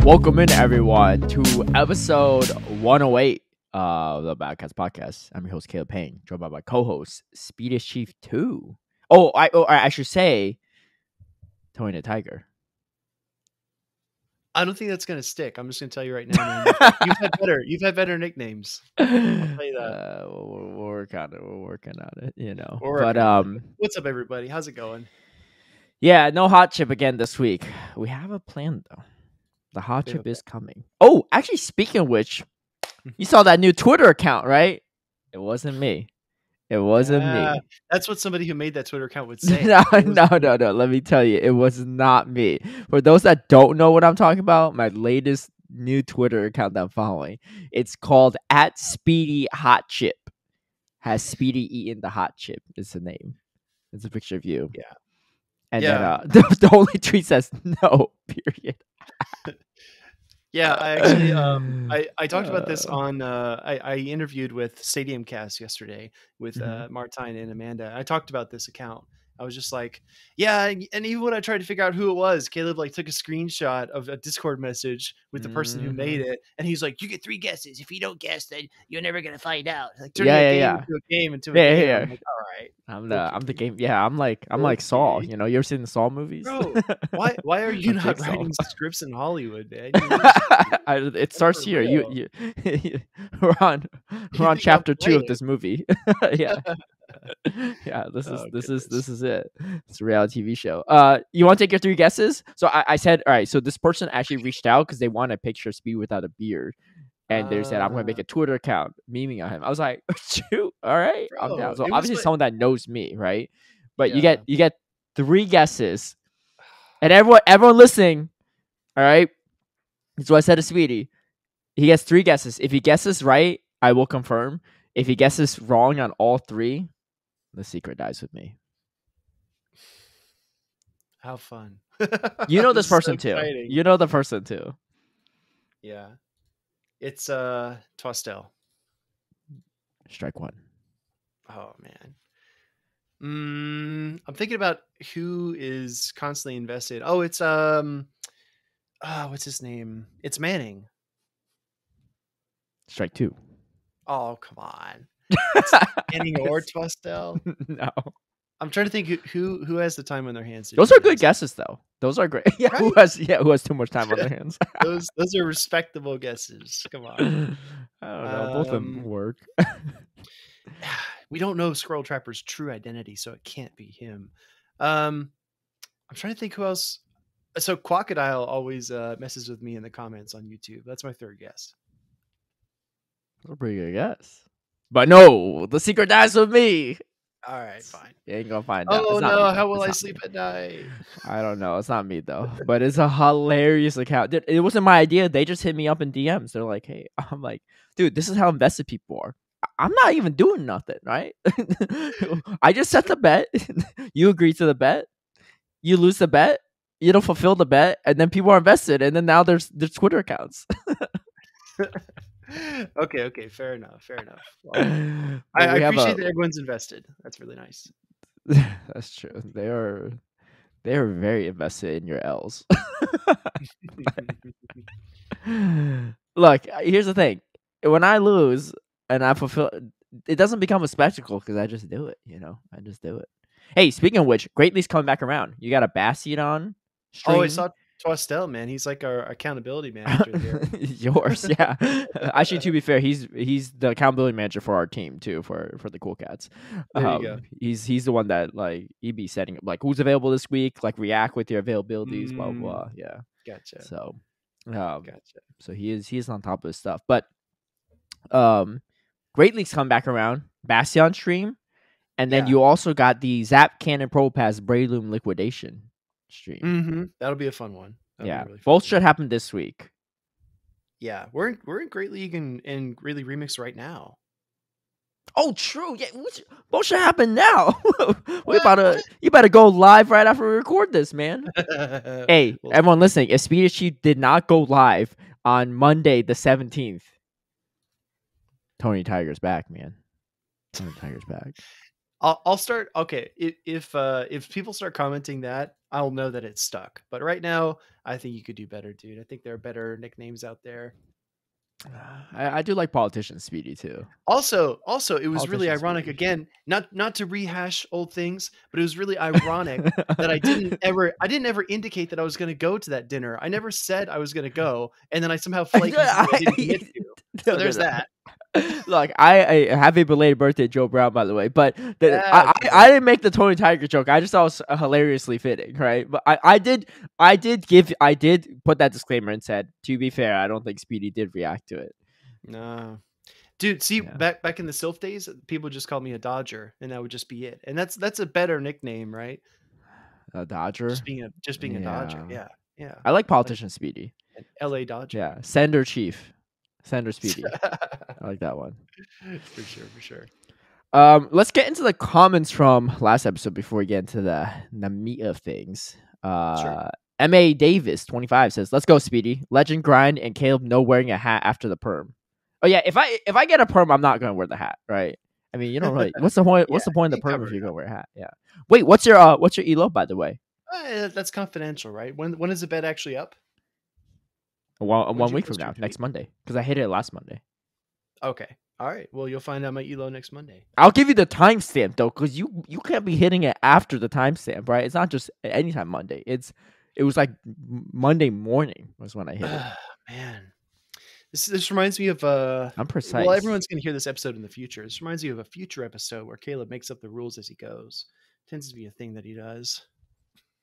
Welcome in, everyone, to episode 108 of the Badcast Podcast. I'm your host, Caleb Peng, joined by my co-host, Speedish Chief 2. I should say, Tony the Tiger. I don't think that's gonna stick. I'm just gonna tell you right now, man. You've had better nicknames. I'll tell you that. We'll work on it. We're working on it, you know. What's up, everybody? How's it going? Yeah, no hot chip again this week. We have a plan though. The hot chip is coming. Oh, actually, speaking of which, you saw that new Twitter account, right? It wasn't me. It wasn't me. That's what somebody who made that Twitter account would say. No. Let me tell you, it was not me. For those that don't know what I'm talking about, my latest new Twitter account that I'm following, it's called @SpeedyHotChip. Has Speedy eaten the hot chip? Is the name. It's a picture of you. Yeah. And then the only tweet says no. Period. Yeah, I actually I talked about this on I interviewed with Stadium Cast yesterday with Martine and Amanda. I talked about this account. I was just like, yeah, and even when I tried to figure out who it was, Caleb took a screenshot of a Discord message with the person who made it, and he's like, "You get 3 guesses. If you don't guess, then you're never gonna find out." Like, turning a game into a game. I'm like, all right, I'm the game. Yeah, I'm like Saul. You know, you ever seen the Saul movies? Bro, why are you not writing scripts in Hollywood, man? It starts here. We're on chapter 2 of this movie. Yeah. Yeah, this is it. It's a reality TV show. You want to take your 3 guesses? So I said, all right. So this person actually reached out because they want a picture of Speed without a beard, and they said, I'm going to make a Twitter account memeing on him. I was like, shoot, all right, bro, I'm down. So obviously someone that knows me, right? But you get 3 guesses, and everyone listening, all right. That's what I said to Speedy. He gets 3 guesses. If he guesses right, I will confirm. If he guesses wrong on all 3, the secret dies with me. How fun. You know this person too. You know the person too. Yeah. It's Twastel. Strike 1. Oh man. I'm thinking about who is constantly invested. Oh, it's what's his name? It's Manning. Strike 2. Oh, come on. Manning or Twastel? No. I'm trying to think who has the time on their hands. Those are good guesses though. Those are great. Yeah, right? Who has too much time on their hands? those are respectable guesses. Come on. I don't know. Both of them work. We don't know Squirrel Trapper's true identity, so it can't be him. I'm trying to think who else. So Quackadile always messes with me in the comments on YouTube. That's my 3rd guess. That's a pretty good guess. But no, the secret dies with me. All right, fine. You ain't gonna find out. Oh no, how will I sleep at night? I don't know. It's not me though. But it's a hilarious account. Dude, it wasn't my idea. They just hit me up in DMs. They're like, hey, I'm like, dude, this is how invested people are. I'm not even doing nothing, right? I just set the bet. You agree to the bet. You lose the bet. You don't fulfill the bet, and then people are invested, and then now there's Twitter accounts. Okay, fair enough. Well, I appreciate that everyone's invested. That's really nice. That's true. They are very invested in your L's. Look, here's the thing. When I lose and I fulfill, it doesn't become a spectacle because I just do it, you know? I just do it. Hey, speaking of which, Great League's coming back around. You got a Bassiet on stream? Oh, I saw Twastel, man. He's like our accountability manager here. Yours, yeah. Actually, to be fair, he's the accountability manager for our team too, for the Cool Cats. There you go. He's the one that he'd be setting up who's available this week, react with your availabilities, blah blah. Yeah, gotcha. So, gotcha. So he is on top of his stuff. But Great League's come back around. Bastion stream, and then you also got the Zap Cannon Pro Pass Breloom liquidation stream. That'll be a fun one. That'll be really fun. Both should happen this week. Yeah, we're in Great League and Great League Remix right now. Oh, true. Yeah, both should happen now. You better go live right after we record this, man. Hey, everyone listening, if Speedy Chief did not go live on Monday the 17th, Tony Tiger's back, man. Tony Tiger's back. I'll start. Okay, if people start commenting that, I'll know that it stuck. But right now, I think you could do better, dude. I think there are better nicknames out there. I do like Politician Speedy too. Also, it was really Politician ironic Speedy. again, not to rehash old things, but it was really ironic that I didn't ever indicate that I was going to go to that dinner. I never said I was going to go, and then I somehow flaked and said I didn't commit to. So there's that. Look, I happy belated birthday, Joe Brown, by the way. But Yeah, I didn't make the Tony Tiger joke. I just thought it was hilariously fitting, right? But I did put that disclaimer and said, to be fair, I don't think Speedy did react to it. no. Dude, see, back in the Sylph days, people just called me a Dodger, and that would just be it. And that's a better nickname, right? A Dodger, just being a Dodger. Yeah. I like Politician Speedy. An LA Dodger. Yeah, Sender Chief, Sender Speedy. I like that one for sure. Let's get into the comments from last episode before we get into the meat of things. Sure. M.A. Davis 25 says, "Let's go, Speedy. Legend grind and Caleb no wearing a hat after the perm." Oh yeah, if I get a perm, I'm not gonna wear the hat, right? I mean, you don't really. What's the point? What's the point of the perm if you're gonna wear a hat? Yeah. Wait, what's your elo, by the way? That's confidential, right? When is the bed actually up? One week from now, next Monday, because I hit it last Monday. Okay. All right. Well, you'll find out my elo next Monday. I'll give you the timestamp though, because you can't be hitting it after the timestamp, right? It's not just anytime Monday. It was like Monday morning was when I hit it. Man. This reminds me of I'm precise. Well, everyone's going to hear this episode in the future. This reminds me of a future episode where Caleb makes up the rules as he goes. Tends to be a thing that he does.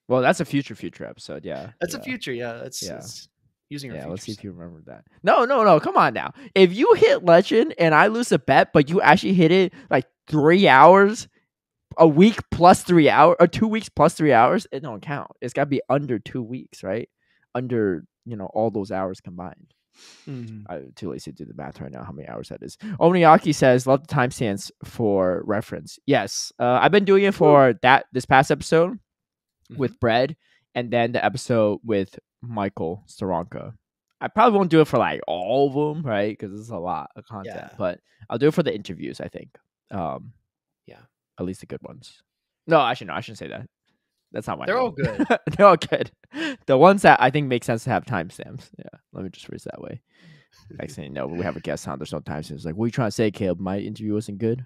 Well, that's a future episode. Yeah, that's a future. Yeah, that's using our. Yeah, let's see if you remember that. No. Come on now. If you hit Legend and I lose a bet, but you actually hit it like 3 hours, a week plus 3 hours, or 2 weeks plus 3 hours, it don't count. It's got to be under 2 weeks, right? Under all those hours combined. I'm too lazy to do the math right now. How many hours that is? Oniaki says, "Love the timestamps for reference." Yes, I've been doing it for this past episode with Bread, and then the episode with Michael Staronka. I probably won't do it for like all of them, right? Because it's a lot of content. But I'll do it for the interviews. I think. At least the good ones. No, actually, no. I shouldn't say that. That's not why. They're all good. They're all good. The ones that I think make sense to have timestamps. Yeah, let me just phrase that way. Next thing you know, we have a guest on. There's no timestamps. Like, what are you trying to say, Caleb? My interview wasn't good.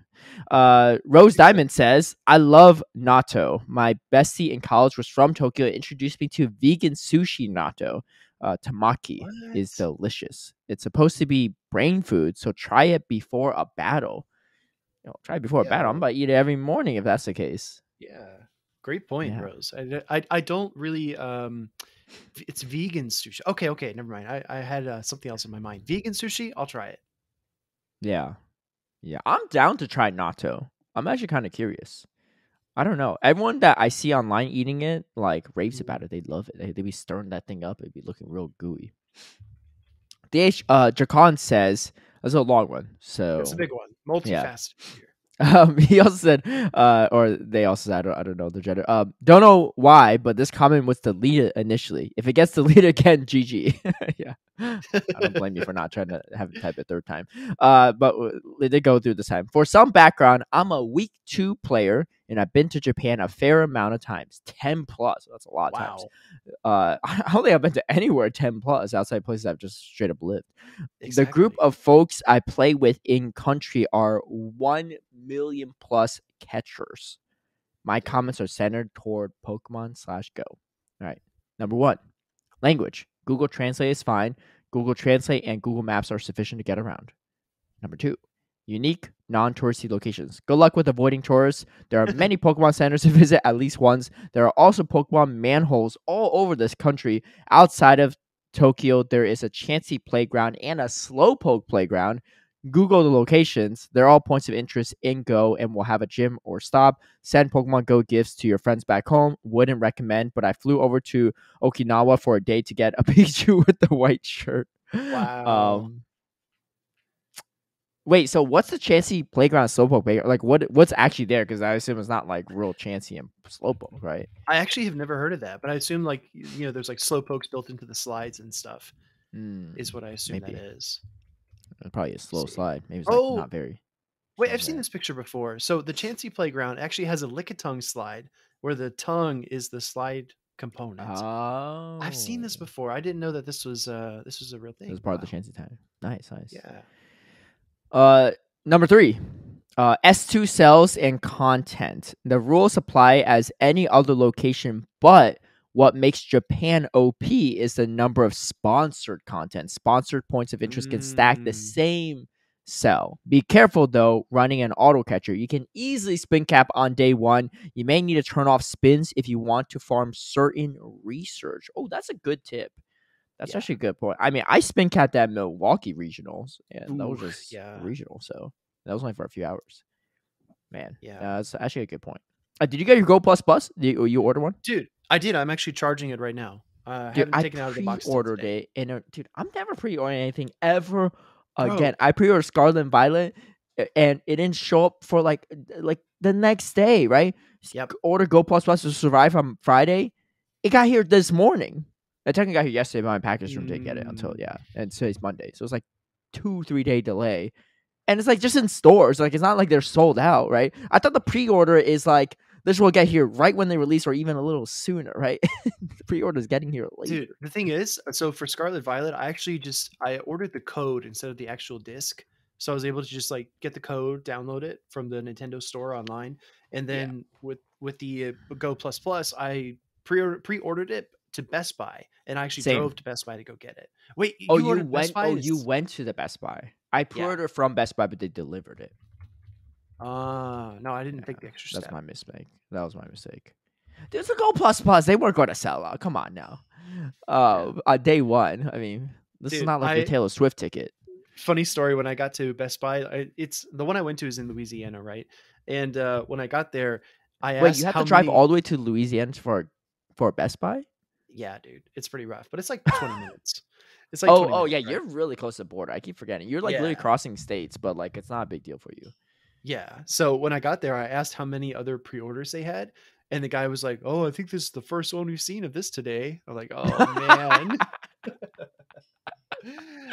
Rose Diamond says, "I love natto. My bestie in college was from Tokyo. Introduced me to vegan sushi natto. Tamaki is delicious. It's supposed to be brain food, so try it before a battle. Try it before a battle. I'm about to eat it every morning if that's the case." Yeah. Great point, Rose. I don't really it's vegan sushi. Okay, never mind. I had something else in my mind. Vegan sushi, I'll try it. Yeah. I'm down to try natto. I'm actually kind of curious. I don't know. Everyone that I see online eating it like raves about it. They love it. They be stirring that thing up. It'd be looking real gooey. Jacan says that's a long one. So it's a big one. Multifaceted. Yeah. He also said, or they also said, I don't know the gender. Don't know why, but this comment was deleted initially. If it gets deleted again, GG. Yeah, I don't blame you for not trying to have it type a third time. But they did go through this time. For some background, I'm a week 2 player, and I've been to Japan a fair amount of times, 10 plus. That's a lot of times. I don't think I've been to anywhere 10 plus outside places I've just straight up lived. Exactly. The group of folks I play with in country are 1 million plus catchers. My comments are centered toward Pokemon/Go. All right. Number 1, language. Google Translate is fine. Google Translate and Google Maps are sufficient to get around. Number 2, unique, non-touristy locations. Good luck with avoiding tourists. There are many Pokemon centers to visit, at least once. There are also Pokemon manholes all over this country. Outside of Tokyo, there is a Chansey playground and a Slowpoke playground. Google the locations. They're all points of interest in Go and will have a gym or stop. Send Pokemon Go gifts to your friends back home. Wouldn't recommend, but I flew over to Okinawa for a day to get a Pikachu with the white shirt. Wow. Wait, so what's the Chansey playground and Slowpoke playground? Like, what's actually there? Because I assume it's not like real Chansey and Slowpoke, right? I actually have never heard of that, but I assume like there's like Slowpokes built into the slides and stuff. Is what I assume that is. Probably a slow slide. Maybe it's like not very. Wait, I've seen this picture before. So the Chansey playground actually has a Lickitung slide where the tongue is the slide component. Oh, I've seen this before. I didn't know that this was a real it thing. was part of the transit time. Nice. Yeah. Number 3. S2 cells and content. The rules apply as any other location, but what makes Japan OP is the number of sponsored content. Sponsored points of interest can stack the same cell. Be careful though, running an auto catcher. You can easily spin cap on day 1. You may need to turn off spins if you want to farm certain research. Oh, that's a good tip. That's actually a good point. I mean, I spin capped that Milwaukee regionals, and that was just regional, so that was only for a few hours. Man, that's actually a good point. Did you get your Go Plus Plus? Did you order one? Dude, I did. I'm actually charging it right now. I haven't taken it out of the box. I pre-ordered it, and dude, I'm never pre-ordering anything ever again. I pre-ordered Scarlet and Violet, and it didn't show up for like the next day, right? Yep. Order Go Plus Plus to survive on Friday. It got here this morning. I technically got here yesterday, but my package room didn't get it until and today's Monday, so it's like 2-3 day delay, and it's like just in stores. Like it's not like they're sold out, right? I thought the pre-order is like this will get here right when they release, or even a little sooner, right? The pre-order is getting here later. Dude, the thing is, so for Scarlet Violet, I ordered the code instead of the actual disc, so I was able to just like get the code, download it from the Nintendo store online, and then with the Go Plus Plus, I pre-ordered it to Best Buy, and I actually drove to Best Buy to go get it. Wait, you went? Best Buy? You went to the Best Buy. I pre-ordered from Best Buy, but they delivered it. No, I didn't think the extra step. That's my mistake. That was my mistake. There's a Go Plus Plus. They weren't going to sell out. Come on now. On day 1. I mean, this is not like a Taylor Swift ticket. Funny story. When I got to Best Buy, it's the one I went to is in Louisiana, right? And when I got there, I asked, wait, you have to drive all the way to Louisiana for Best Buy? Yeah, dude, it's pretty rough, but it's like 20 minutes. It's like 20 minutes, yeah, right? You're really close to the border. I keep forgetting. You're like literally crossing states, but like it's not a big deal for you. Yeah. So when I got there, I asked how many other pre-orders they had, and the guy was like, "Oh, I think this is the first one we've seen of this today." I'm like, "Oh man."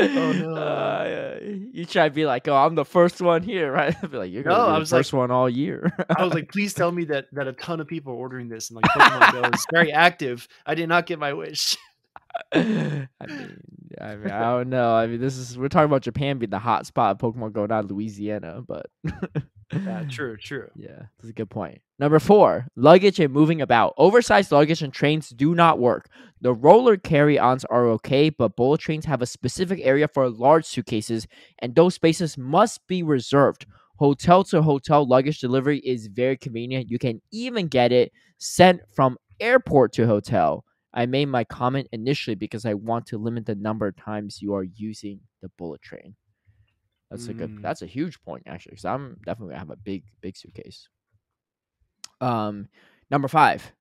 Oh no. You try to be like, "Oh, I'm the first one here," right? I'd be like, "You're gonna be the first one all year." I was like, "Please tell me that a ton of people are ordering this, and like Pokemon Go is very active." I did not get my wish. I mean, I don't know. I mean, we're talking about Japan being the hot spot of Pokemon Go, not Louisiana, but true. Yeah, that's a good point. Number 4, luggage and moving about. Oversized luggage and trains do not work. The roller carry-ons are okay, but bullet trains have a specific area for large suitcases, and those spaces must be reserved. Hotel to hotel luggage delivery is very convenient. You can even get it sent from airport to hotel. I made my comment initially because I want to limit the number of times you are using the bullet train. That's a huge point actually, because I'm definitely gonna have a big suitcase. Number 5,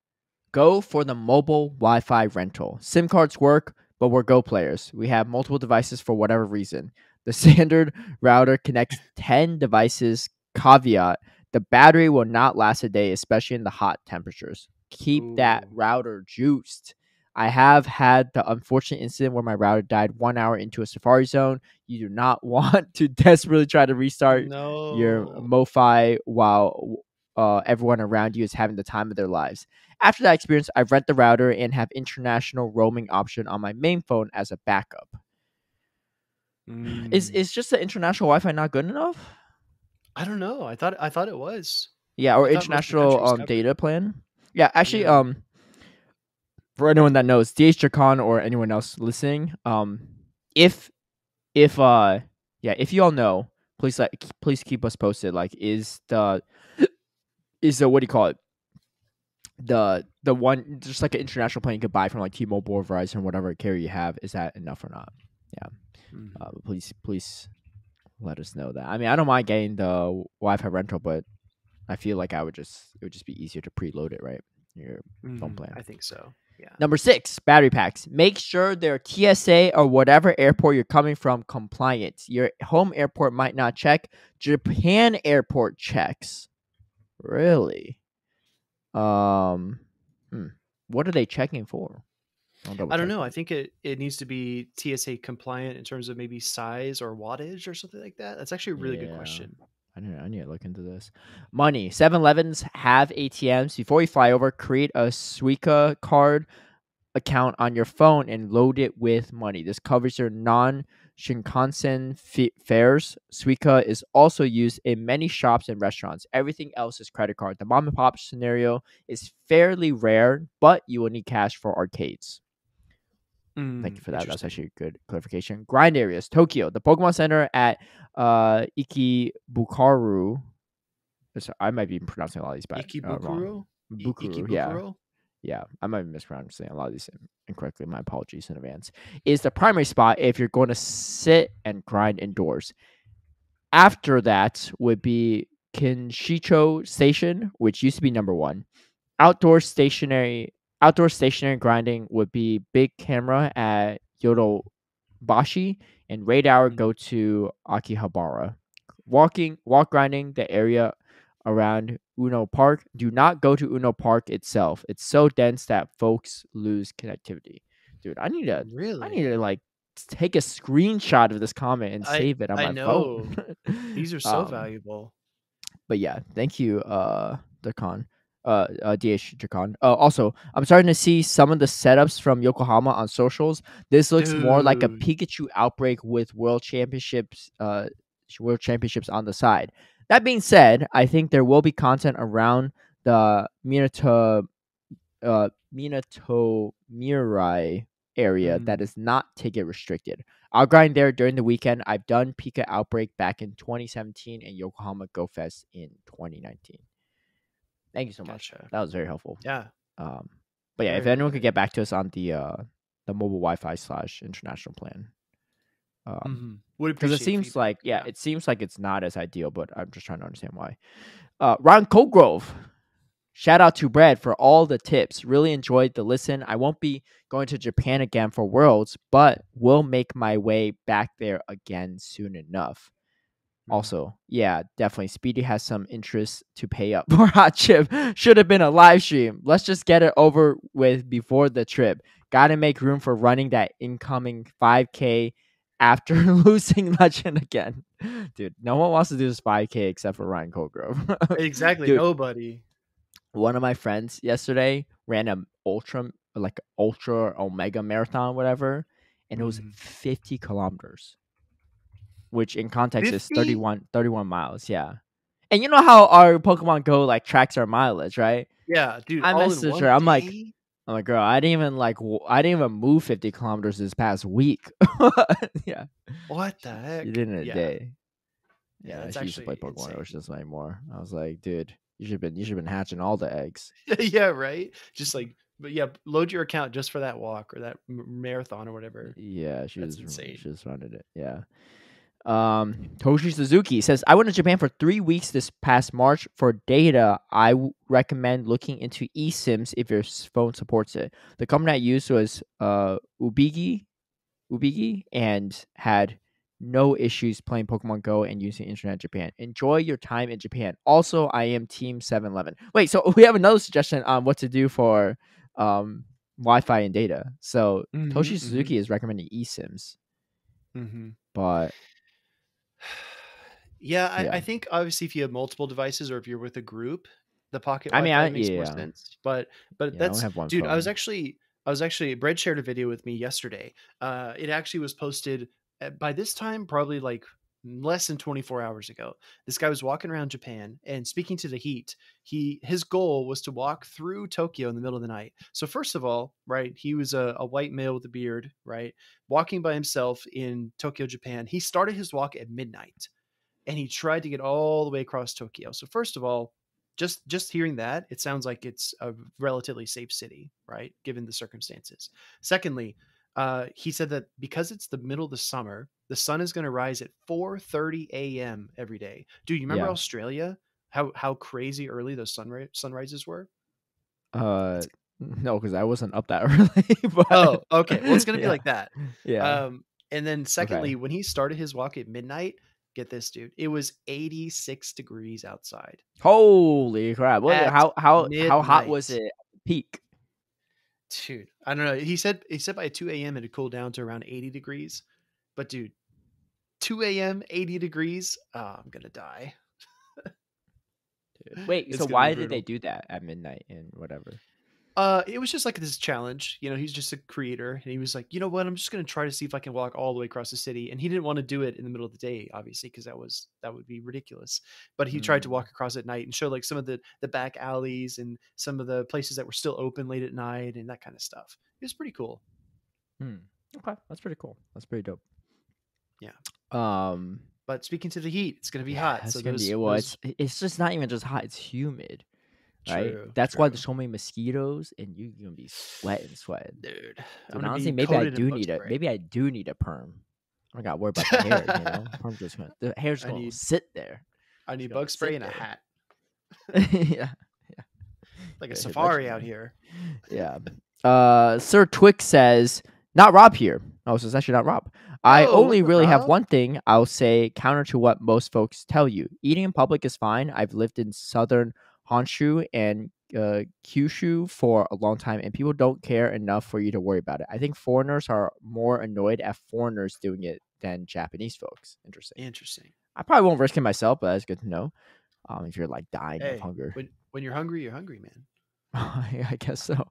go for the mobile Wi-Fi rental. SIM cards work, but we're Go players. We have multiple devices for whatever reason. The standard router connects 10 devices. Caveat: the battery will not last a day, especially in the hot temperatures. Keep that router juiced. I have had the unfortunate incident where my router died 1 hour into a Safari zone. You do not want to desperately try to restart your MoFi while everyone around you is having the time of their lives. After that experience, I rent the router and have international roaming option on my main phone as a backup. Is just the international Wi-Fi not good enough? I don't know. I thought it was. Yeah, or international data plan. Yeah, actually, for anyone that knows, DH Jacan or anyone else listening, if you all know, please keep us posted. Like, is the what do you call it? The one just like an international plan you could buy from like T-Mobile or Verizon, whatever carrier you have, is that enough or not? Yeah, please let us know that. I mean, I don't mind getting the Wi-Fi rental, but I feel like it would just be easier to preload it, right? Your phone plan. I think so. Yeah. Number 6, battery packs. Make sure they're TSA or whatever airport you're coming from compliant. Your home airport might not check. Japan airport checks. Really? What are they checking for? I don't know. I think it needs to be TSA compliant in terms of maybe size or wattage or something like that. That's actually a really good question. I need to look into this. Money. 7-Elevens have ATMs. Before you fly over, create a Suica card account on your phone and load it with money. This covers your non-Shinkansen fares. Suica is also used in many shops and restaurants. Everything else is credit card. The mom and pop scenario is fairly rare, but you will need cash for arcades. Thank you for that. That's actually a good clarification. Grind areas. Tokyo. The Pokemon Center at Ikibukaru. I might be pronouncing a lot of these wrong. Bukuru, yeah. Yeah, I might be mispronouncing a lot of these incorrectly. My apologies in advance. Is the primary spot if you're going to sit and grind indoors. After that would be Kinshicho Station, which used to be number 1. Outdoor stationary grinding would be Big Camera at Yodobashi, and Raid Hour go to Akihabara. Walk grinding the area around Uno Park. Do not go to Uno Park itself. It's so dense that folks lose connectivity. Dude, I need to like take a screenshot of this comment and save it on my phone. These are so valuable. But yeah, thank you, Dakan. DH Jakan. Also, I'm starting to see some of the setups from Yokohama on socials. This looks more like a Pikachu outbreak with World Championships on the side. That being said, I think there will be content around the Minato Mirai area that is not ticket restricted. I'll grind there during the weekend. I've done Pika Outbreak back in 2017 and Yokohama Go Fest in 2019. Thank you so much. Gotcha. That was very helpful. Yeah. But yeah, if anyone could get back to us on the mobile Wi-Fi / international plan. Because it seems like it seems like it's not as ideal, but I'm just trying to understand why. Ron Colgrove. Shout out to Brad for all the tips. Really enjoyed the listen. I won't be going to Japan again for Worlds, but will make my way back there again soon enough. Also, yeah, definitely. Speedy has some interest to pay up for Hot Chip. Should have been a live stream. Let's just get it over with before the trip. Gotta make room for running that incoming 5K after losing Legend again. Dude, no one wants to do this 5K except for Ryan Colgrove. Exactly. Dude, nobody. One of my friends yesterday ran an ultra omega marathon, whatever, and it was 50 kilometers. Which in context 50? Is 31 miles, yeah. And you know how our Pokemon Go like tracks our mileage, right? Yeah, dude. I messaged her. I'm like, girl, I didn't even move 50 kilometers this past week. Yeah. What the heck? You did in a day. Yeah, she used to play Pokemon. It was just like more. I was like, dude, you should have been hatching all the eggs. Yeah, right. Just like, but yeah, load your account just for that walk or that marathon or whatever. Yeah, she was insane. She just running it. Yeah. Toshi Suzuki says, I went to Japan for 3 weeks this past March. For data, I recommend looking into eSIMs if your phone supports it. The company I used was Ubigi, and had no issues playing Pokemon Go and using internet in Japan. Enjoy your time in Japan. Also, I am Team 7-Eleven. Wait, so we have another suggestion on what to do for Wi-Fi and data. So Toshi Suzuki is recommending eSIMs. But I think obviously if you have multiple devices or if you're with a group, the pocket Wi-Fi makes more sense. But that's, dude, phone. I was actually Brad shared a video with me yesterday. It actually was posted by this time, probably like less than 24 hours ago. This guy was walking around Japan and speaking to the heat. His goal was to walk through Tokyo in the middle of the night. So first of all, right, he was a white male with a beard, right, walking by himself in Tokyo, Japan. He started his walk at midnight and he tried to get all the way across Tokyo. So first of all, just hearing that, it sounds like it's a relatively safe city, right, given the circumstances. Secondly, he said that because it's the middle of the summer, the sun is going to rise at 4:30 a.m. every day. Dude, you remember Australia? How crazy early those sunrises were? No, because I wasn't up that early. But... Oh, okay. Well, it's going to be like that. Yeah. And then secondly, when he started his walk at midnight, get this, dude, it was 86 degrees outside. Holy crap! How hot was it at the peak? Dude, I don't know. He said by 2 a.m. it had cooled down to around 80 degrees. But dude, 2 a.m., 80 degrees. Oh, I'm gonna die. Wait, so gonna be why did they brutal. do that at midnight and whatever? It was just like this challenge. He's just a creator, and he was like, you know what? I'm just gonna try to see if I can walk all the way across the city. And he didn't want to do it in the middle of the day, obviously, because that would be ridiculous. But he tried to walk across at night and show like some of the back alleys and some of the places that were still open late at night and that kind of stuff. It was pretty cool. Okay, that's pretty cool. That's pretty dope. Yeah. Um, but speaking to the heat, it's gonna be hot. It's So gonna be it's just not even just hot. It's humid. Right, that's why there's so many mosquitoes, and you're gonna be sweating, dude. Honestly, maybe I do need a perm. I don't gotta worry about the hair. Perm just the hair's gonna sit there. I need bug spray and a hat. yeah, like a safari out here. Yeah. Sir Twix says, "Not Rob here." Oh, so it's actually not Rob. I only really have one thing I'll say counter to what most folks tell you. Eating in public is fine. I've lived in southern Honshu and Kyushu for a long time, and people don't care enough for you to worry about it. I think foreigners are more annoyed at foreigners doing it than Japanese folks. Interesting. I probably won't risk it myself, but that's good to know. If you're like dying of hunger. When you're hungry, man. I guess so.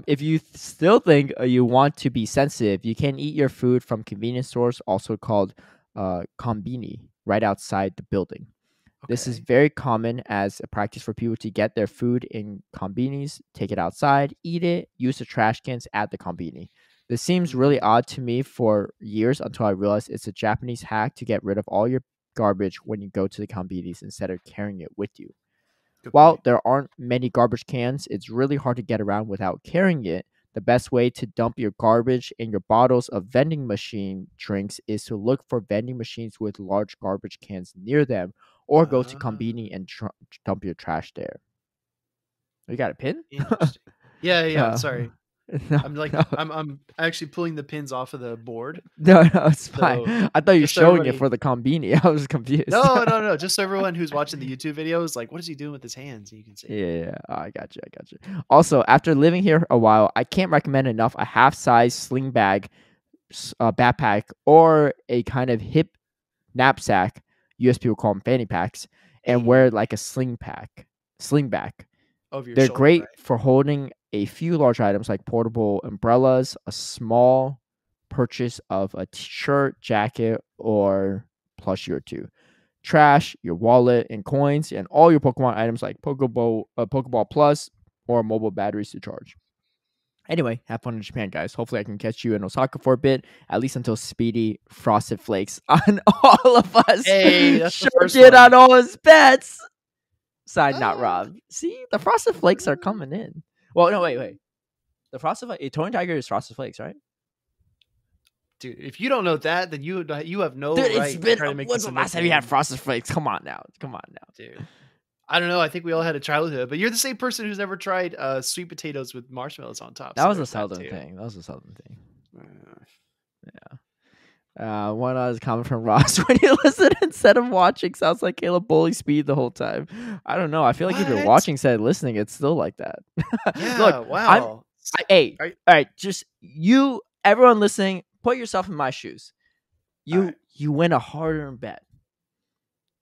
If you still think you want to be sensitive, you can eat your food from convenience stores, also called konbini, right outside the building. Okay. This is very common as a practice for people to get their food in konbinis, take it outside, eat it, use the trash cans at the konbini. This seems really odd to me for years until I realized it's a Japanese hack to get rid of all your garbage when you go to the konbinis instead of carrying it with you. While there aren't many garbage cans, it's really hard to get around without carrying it. The best way to dump your garbage in your bottles of vending machine drinks is to look for vending machines with large garbage cans near them, or go to konbini and dump your trash there. You got a pin? Interesting. Yeah. Sorry. No, I'm actually pulling the pins off of the board. No, it's fine. I thought you were showing it for the konbini. I was confused. No. Just so everyone who's watching the YouTube video is like, what is he doing with his hands? You can see. Yeah. I got you. Also, after living here a while, I can't recommend enough a half-size sling bag, backpack, or a kind of hip knapsack. US people call them fanny packs, and wear like a sling back. They're great for holding a few large items like portable umbrellas, a small purchase of a t-shirt, jacket, or plushie or two, trash, your wallet and coins, and all your Pokemon items like Pokeball Plus or mobile batteries to charge. Anyway, have fun in Japan, guys. Hopefully I can catch you in Osaka for a bit, at least until Speedy Frosted Flakes on all of us. Hey, that's sure did on all his bets. Side not Rob. See, the Frosted Flakes are coming in. Well, no, wait. The Frosted Flakes, Tony Tiger is Frosted Flakes, right? Dude, if you don't know that, then you have no right to try to make this. When's the last time you had Frosted Flakes? Come on now, dude. I don't know. I think we all had a childhood, but you're the same person who's never tried sweet potatoes with marshmallows on top. That was a southern thing. Yeah. One is comment from Ross: when you listen instead of watching, sounds like Caleb bully Speed the whole time. I don't know. I feel like if you're watching instead of listening, it's still like that. Yeah. Look, wow. All right. Just you, everyone listening, put yourself in my shoes. You win a hard-earned bet,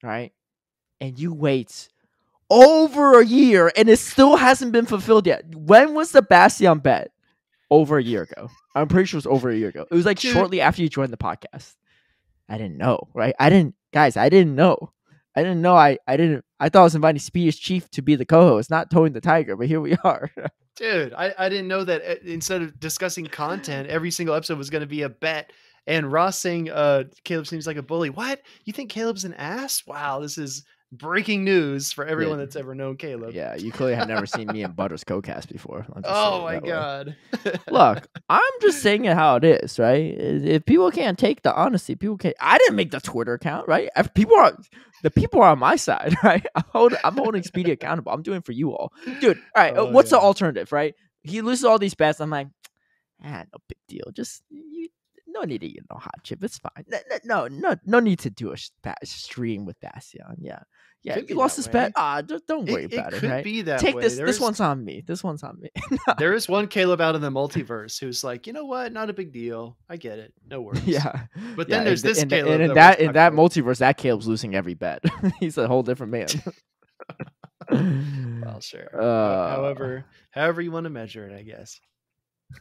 right? And you wait over a year, and it still hasn't been fulfilled yet. When was the Bastion bet? Over a year ago. I'm pretty sure it was over a year ago. It was like shortly after you joined the podcast. I didn't know, right? I didn't know. I thought I was inviting Speedy as Chief to be the co-host, not Towing the Tiger, but here we are. Dude, I didn't know that instead of discussing content, every single episode was going to be a bet. And Ross saying Caleb seems like a bully. What? You think Caleb's an ass? Wow, this is breaking news for everyone that's ever known Caleb. Yeah, you clearly have never seen me and Butters co-cast before. Oh my god. Look, I'm just saying it how it is, right? If people can't take the honesty, people can't. I didn't make the Twitter account, right? If people are on my side, right? I'm holding Speedy accountable. I'm doing it for you all. Dude, all right, what's the alternative, right? He loses all these bets. I'm like, no big deal. Just no need to eat no hot chip. It's fine. No need to do a stream with Bastion. Yeah. You lost this bet. Don't worry about it. It could right? be that Take way. This one's on me. There is one Caleb out in the multiverse who's like, you know what? Not a big deal. I get it. No worries. Yeah. But then there's this Caleb. And in that multiverse, that Caleb's losing every bet. He's a whole different man. Well, sure. However you want to measure it, I guess.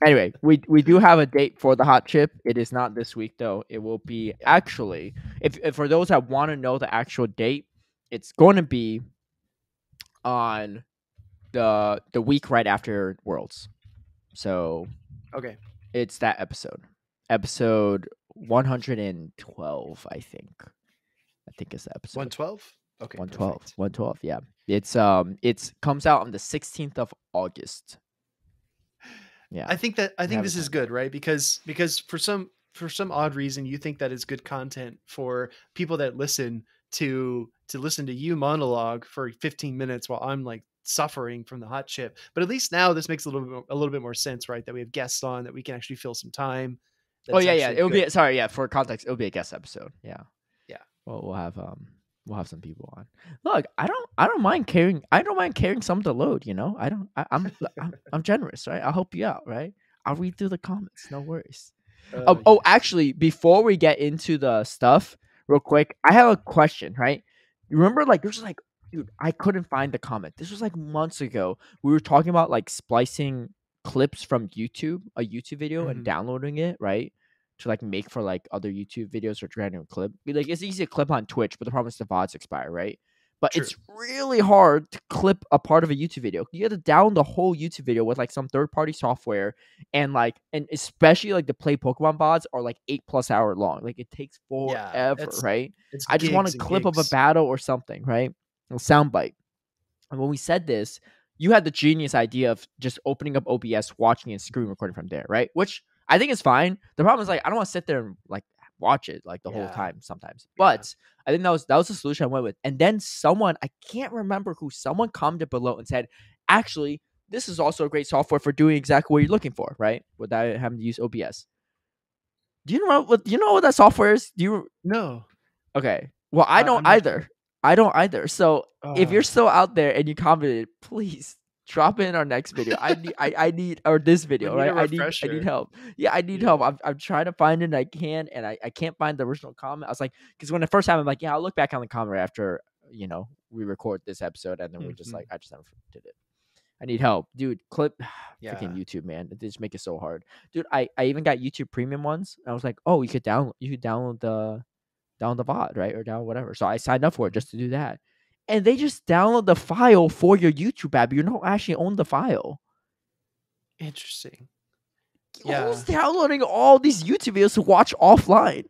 Anyway, we do have a date for the hot chip. It is not this week though. It will be actually, if for those that want to know the actual date, it's going to be on the week right after Worlds. So okay, it's that episode 112. I think it's the episode 112. Okay, 112. Perfect. 112. Yeah, it's comes out on the 16th of August. Yeah, I think this is good, right? Because for some odd reason you think that is good content for people that listen to listen to you monologue for 15 minutes while I'm like suffering from the hot chip. But at least now this makes a little bit more sense, right? That we have guests on, that we can actually fill some time. Oh yeah. It'll be for context. It'll be a guest episode. Yeah. Well, we'll have some people on. Look, I don't mind carrying some of the load. You know, I'm generous, right? I'll help you out, right? I'll read through the comments. No worries. Actually, before we get into the stuff, real quick, I have a question. Right? You remember, like, there's like, dude, I couldn't find the comment. This was like months ago. We were talking about like splicing clips from YouTube, a YouTube video, and downloading it, right? To like make for like other YouTube videos or random clip. Like it's easy to clip on Twitch, but the problem is the VODs expire, right? But True. It's really hard to clip a part of a YouTube video. You have to download the whole YouTube video with like some third-party software, and especially like the play Pokemon VODs are like 8+ hour long. Like it takes forever, right? I just want a clip of a battle or something, right? A soundbite. And when we said this, you had the genius idea of just opening up OBS, watching and screen recording from there, right? Which I think it's fine. The problem is like I don't want to sit there and like watch it like the whole time sometimes. But I think that was the solution I went with. And then I can't remember who, someone commented below and said, actually, this is also a great software for doing exactly what you're looking for, right? Without having to use OBS. Do you know what that software is? Do you No. Okay. Well, I don't either. Sure. I don't either. So if you're still out there and you commented, please drop it in our next video. I need or this video, right? I need help. Yeah, I need help. I'm trying to find it and I can't, and I can't find the original comment. I was like, because when the first time I'm like, yeah, I'll look back on the comment right after, we record this episode, and then we just like, I just never did it. I need help, dude. Freaking YouTube, man. They just make it so hard, dude. I even got YouTube Premium ones. I was like, oh, you could download the VOD, right, or download whatever. So I signed up for it just to do that. And they just download the file for your YouTube app. You don't actually own the file. Interesting. Who's downloading all these YouTube videos to watch offline?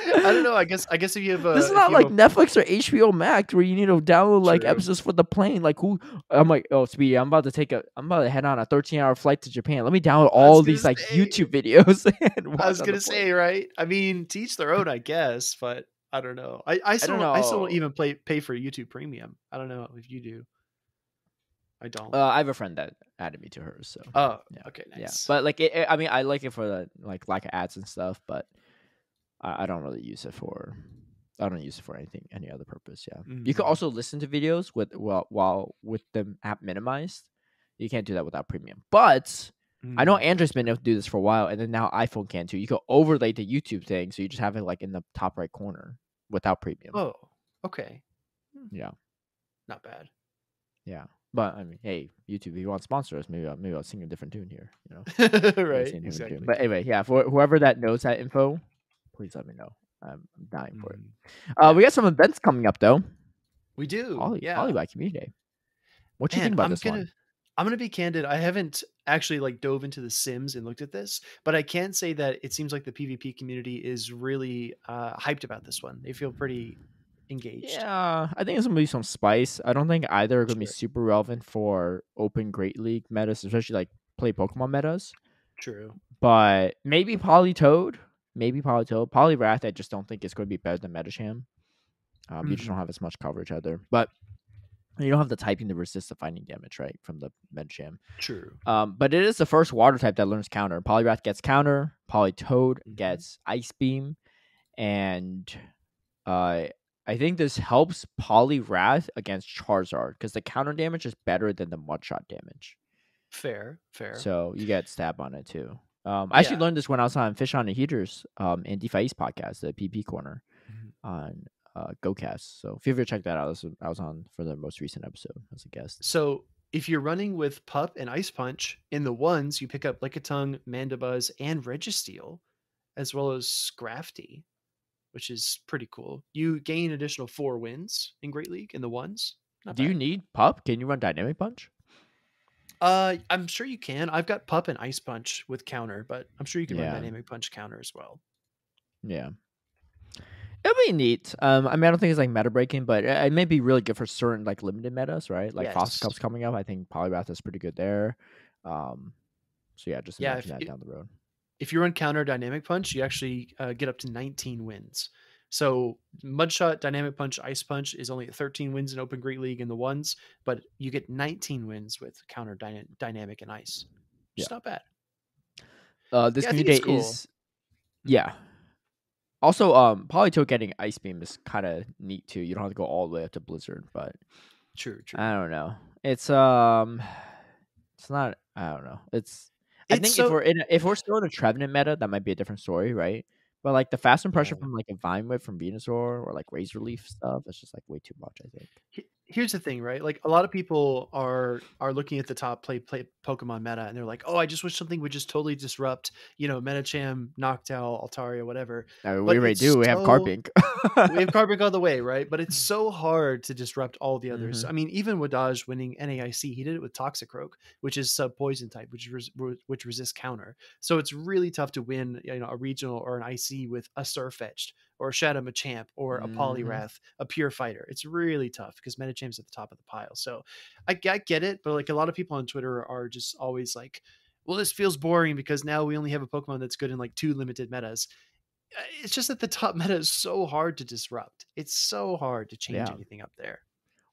I don't know. I guess if you have this is not like Netflix or HBO Max where you need to download like episodes for the plane. Like who? I'm like, oh, Speedy, I'm about to head on a 13-hour flight to Japan. Let me download all these like YouTube videos. And I was gonna say, right? I mean, to each their own, I guess, but I don't know. I still don't even pay for YouTube Premium. I don't know if you do. I don't. I have a friend that added me to hers. So. Oh, yeah. Okay, nice. Yeah, but like, I mean, I like it for the like lack of ads and stuff, but I don't really use it for. I don't use it for any other purpose. Yeah, you can also listen to videos while with the app minimized. You can't do that without Premium, but. I know Android's been able to do this for a while, and then now iPhone can too. You can overlay the YouTube thing, so you just have it like in the top right corner without Premium. Oh, okay. Yeah, not bad. Yeah, but I mean, hey, YouTube, if you want to sponsor us, maybe I'll sing a different tune here. You know, right? Exactly. But anyway, yeah, for whoever that knows that info, please let me know. I'm dying for it. We got some events coming up though. We do. Polywrath Community Day. What you think about this one? I'm going to be candid. I haven't actually like dove into the Sims and looked at this, but I can say that it seems like the PvP community is really hyped about this one. They feel pretty engaged. Yeah, I think it's going to be some spice. I don't think either are going to be super relevant for open Great League metas, especially like play Pokemon metas. True. But maybe Politoad. Poliwrath, I just don't think it's going to be better than Metacham. You just don't have as much coverage either. But you don't have the typing to resist the fighting damage, right, from the Medicham. True. But it is the first water type that learns counter. Poliwrath gets counter. Politoad gets Ice Beam. And I think this helps Poliwrath against Charizard because the counter damage is better than the Mudshot damage. Fair. So you get stab on it too. I actually learned this when I was on Fish on the Heaters and DeFi East podcast, the PP corner on GoCast. So feel free to check that out. I was on for the most recent episode as a guest. So if you're running with Pup and Ice Punch, in the ones you pick up Lickitung, Mandibuzz, and Registeel, as well as Scrafty, which is pretty cool. You gain additional 4 wins in Great League in the ones. Not Do you bad. need Pup? Can you run Dynamic Punch? I'm sure you can. I've got Pup and Ice Punch with counter, but I'm sure you can run Dynamic Punch counter as well. Yeah. It'll be neat. I mean, I don't think it's like meta breaking, but it may be really good for certain like limited metas, right? Like Fossil Cup's coming up. I think Poliwrath is pretty good there. So yeah, just imagine that down the road. If you run counter Dynamic Punch, you actually get up to 19 wins. So Mudshot, Dynamic Punch, Ice Punch is only at 13 wins in Open Great League in the ones, but you get 19 wins with counter Dynamic and Ice. It's not bad. This community is Also, Politoed getting Ice Beam is kind of neat too. You don't have to go all the way up to Blizzard, but true. I don't know. It's not. I don't know. I think if we're still in a Trevenant meta, that might be a different story, right? But like the fast and pressure from like a Vine Whip from Venusaur or like Razor Leaf stuff, it's just like way too much, I think. Here's the thing, right? Like a lot of people are looking at the top play Pokemon meta and they're like, oh, I just wish something would just totally disrupt, Medicham, Noctowl, Altaria, whatever. I mean, we already do. We have Carbink. We have Carbink all the way, right? But it's so hard to disrupt all the others. I mean, even Wadaj winning NAIC, he did it with Toxicroak, which is sub poison type, which resists counter. So it's really tough to win, a regional or an IC with a Surfetched or a Shadow Machamp or a Poliwrath, a Pure Fighter. It's really tough because Metacham's at the top of the pile. So I get it, but like a lot of people on Twitter are just always like, well, this feels boring because now we only have a Pokemon that's good in like 2 limited metas. It's just that the top meta is so hard to disrupt. It's so hard to change anything up there.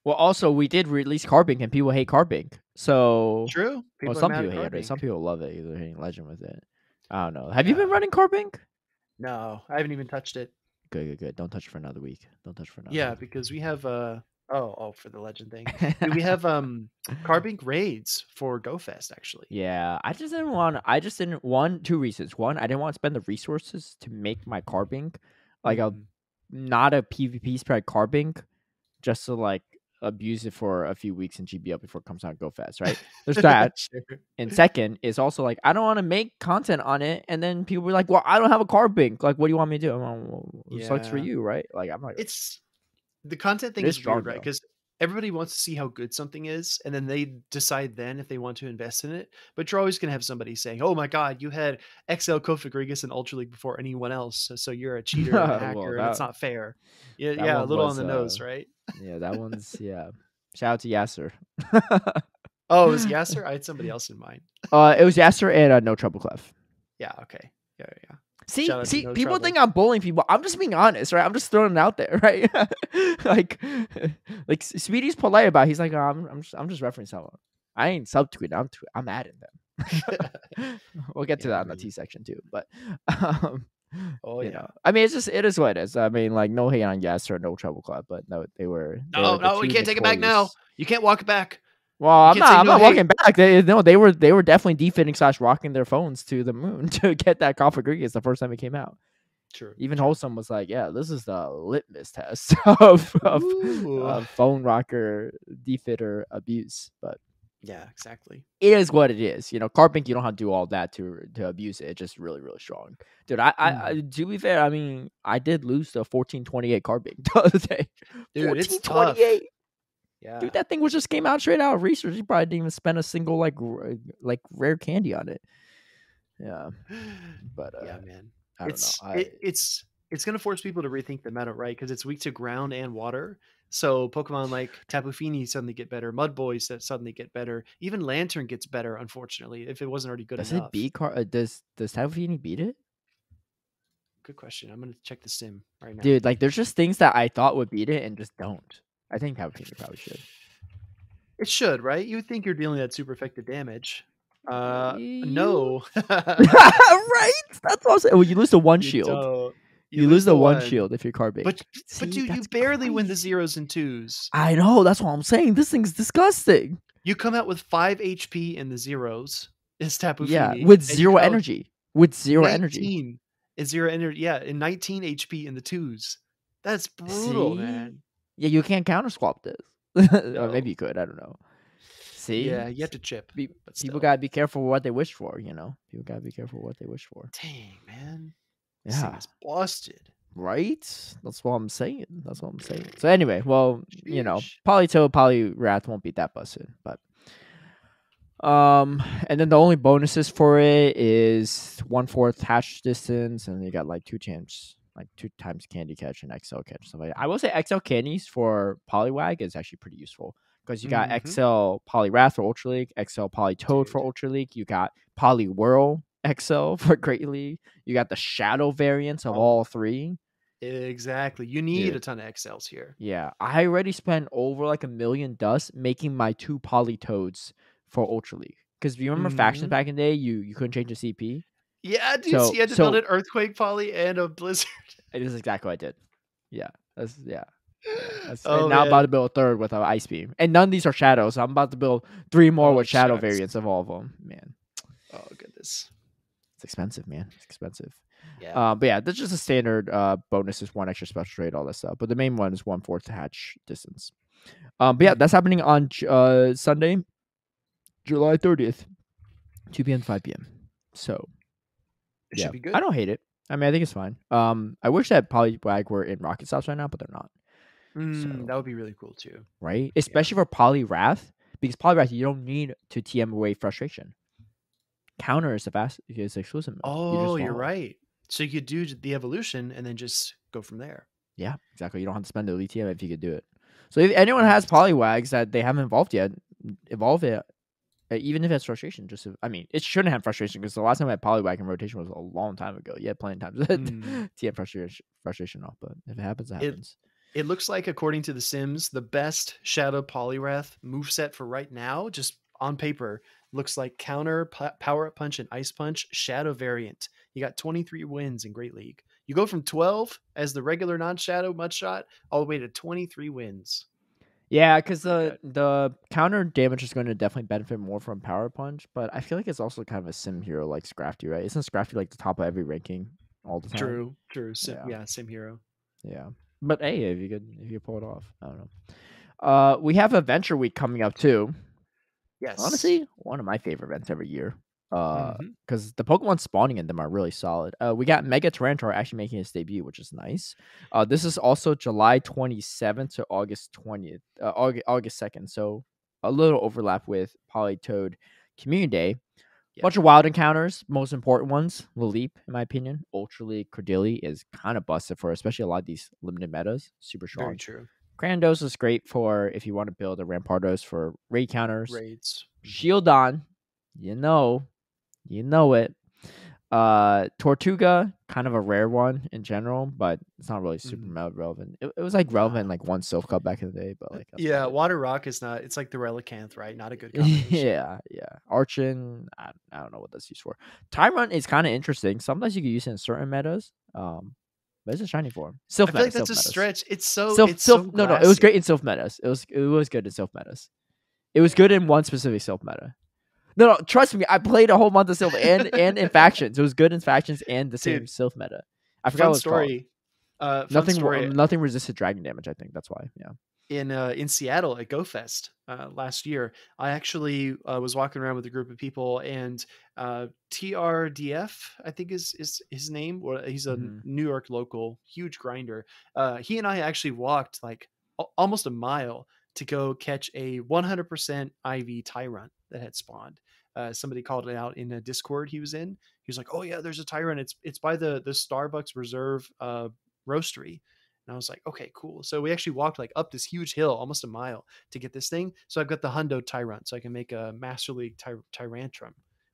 Well, also we did release Carbink and people hate Carbink. So true. Some people hate it. Some people love it. They're hating Legend with it. I don't know. Have you been running Carbink? No, I haven't even touched it. Good. Don't touch it for another week. Yeah, because we have for the Legend thing. We have Carbink raids for GoFest actually. Yeah, I just didn't two reasons. One, I didn't want to spend the resources to make my Carbink like not a PvP spread Carbink just to like abuse it for a few weeks in GBL before it comes out and GoFest, right? There's that. Sure. And second is also like I don't want to make content on it and then people be like, well, I don't have a Carbink. Like, what do you want me to do? It sucks for you, right? Like, I'm like, it's the content thing is weird, right? Because everybody wants to see how good something is, and then they decide then if they want to invest in it. But you're always going to have somebody saying, "Oh my God, you had XL Kofagrigus in Ultra League before anyone else, so you're a cheater and a hacker, and it's not fair." Yeah, a little on the nose, right? Yeah, that one's Shout out to Yasser. Oh, it was Yasser? I had somebody else in mind. It was Yasser and No Trouble Clef. Yeah. Okay. Yeah. See, people think I'm bullying people. I'm just being honest, right? I'm just throwing it out there, right? like Speedy's polite about it. He's like, oh, I'm just referencing someone. I ain't subtweeting. I'm adding them. We'll get to that in the T section too. But you know, I mean, it is what it is. I mean, like no hate on Yes or No Trouble Club, but no, they were. No, we can't take it back now. You can't walk it back. Well, I'm not walking back. They were definitely defitting / rocking their phones to the moon to get that Kofagrigus the first time it came out. True. Even Wholesome was like, yeah, this is the litmus test of phone rocker defitter abuse. But yeah, exactly. It is what it is. You know, Carbink, you don't have to do all that to abuse it. It's just really, really strong. Dude, I to be fair, I mean, I did lose the 1428 Carbink the other day. Dude, it's tough. Yeah. Dude, that thing just came out straight out of research. You probably didn't even spend a single like rare candy on it. Yeah. But yeah, man. I don't know. It's gonna force people to rethink the meta, right? Because it's weak to ground and water. So Pokemon like Tapu Fini suddenly get better. Mudboys that suddenly get better. Even Lantern gets better, unfortunately, if it wasn't already good enough. Does it beat does Tapu Fini beat it? Good question. I'm gonna check the sim right now. Dude, like there's just things that I thought would beat it and just don't. I think Tapu Fini probably should. It should, right? You would think you're dealing that super effective damage. No. Right? That's what I'm saying. Well, you lose the one shield. You lose the one shield if you're Carbink. But dude, you barely win the 0s and 2s. I know. That's what I'm saying. This thing's disgusting. You come out with 5 HP in the 0s. It's Tapu Fini. Yeah, with zero energy. With zero energy. Is 0 energy. Yeah, and 19 HP in the 2s. That's brutal, See? man. Yeah, you can't counter swap this. Or maybe No. you could. I don't know. See? Yeah, you have to chip, but People still. gotta be careful what they wish for. People gotta be careful what they wish for. Dang, man. This thing Yeah. is busted. Right? That's what I'm saying. So anyway, well, Sheesh. Politoed, Poliwrath won't be that busted, but and then the only bonuses for it is 1/4 hatch distance, and you got like 2 times candy catch and XL catch. So I will say XL candies for Poliwag is actually pretty useful because you got Mm-hmm. XL Poliwrath for Ultra League, XL Politoed for Dude. Ultra League, you got Poliwhirl XL for Great League, you got the Shadow variants of Oh, all three. exactly. You need Dude, a ton of XLs here. yeah, I already spent over like 1,000,000 dust making my 2 Politoads for Ultra League. Because you remember factions Mm-hmm. back in the day, you couldn't change the CP. Yeah, dude. So So you had to build so an earthquake poly and a blizzard. it is exactly what I did. Yeah, Oh and now I'm about to man. build a third with an ice beam, and none of these are shadows. So I'm about to build 3 more Oh with shadow shucks. variants of all of them. Man, Oh goodness. it's expensive, man. It's expensive. Yeah. But yeah, that's just a standard bonus is 1 extra special trade, all that stuff. But the main one is 1/4 hatch distance. But yeah, that's happening on Sunday, July 30th, 2 p.m. to 5 p.m. So It yeah, should be good. I don't hate it. I mean, I think it's fine. I wish that Poliwag were in Rocket Stops right now, but they're not. So That would be really cool too. right, especially for Poliwrath, because Poliwrath you don't need to TM away frustration. Counter is the fast is exclusive move. Oh, you're follow. right. So you could do the evolution and then just go from there. Yeah, exactly. You don't have to spend the elite TM if you could do it. So if anyone has Poliwags that they haven't evolved yet, evolve it. Even if it's frustration, I mean, it shouldn't have frustration because the last time I had Poliwag in rotation was a long time ago. Yeah, plenty of times TM frustration off, but if it happens, it happens. It looks like, according to the Sims, the best Shadow Poliwrath moveset for right now, just on paper, looks like Counter, Power Up Punch, and Ice Punch Shadow variant. You got 23 wins in Great League. You go from 12 as the regular non-Shadow Mudshot all the way to 23 wins. Yeah, because the counter damage is going to definitely benefit more from Power Punch, but I feel like it's also kind of a sim hero like Scrafty, right? Isn't Scrafty like the top of every ranking all the time? True. Sim hero. Yeah. But hey, if you pull it off, I don't know. We have Adventure Week coming up too. Yes. Honestly, one of my favorite events every year. Mhm. Because the Pokemon spawning in them are really solid. We got Mega Tyranitar actually making its debut, which is nice. This is also July 27th to August 20th, August 2nd. So a little overlap with Politoed Community Day. Yeah. Bunch of wild encounters. Most important ones, Laleep, in my opinion. Ultra League Cordeli is kind of busted for especially a lot of these limited metas. Super strong. Very true. Grandos is great for if you want to build a Rampardos for raid counters. Raids. Shieldon, you know it. Tortuga, kind of a rare one in general, but it's not really super relevant. It was like relevant in like one Silph Cup back in the day, but like yeah, Water Rock is not. It's like the Relicanth, right? Not a good combination. yeah. Archon, I don't know what that's used for. Tyrant is kind of interesting. Sometimes you can use it in certain metas. But it's a shiny form. I feel like that's a stretch. It's so. No, it was great in Silph metas. It was good in Silph metas. It was good in one specific Silph meta. No, trust me. I played a whole month of Silph and in factions. It was good in factions and the same Silph meta. I forgot what it's called. Nothing resisted dragon damage. I think that's why. Yeah. In Seattle at GoFest last year, I actually was walking around with a group of people, and TRDF, I think is his name. Or he's a New York local, huge grinder. He and I actually walked like almost a mile to go catch a 100% IV Tyrant that had spawned. Somebody called it out in a Discord he was in. He was like, "Oh yeah, there's a Tyrant. It's by the Starbucks Reserve roastery." And I was like, "Okay, cool." So we actually walked like up this huge hill, almost a mile, to get this thing. So I've got the Hundo Tyrant, so I can make a Master League Tyrantrum,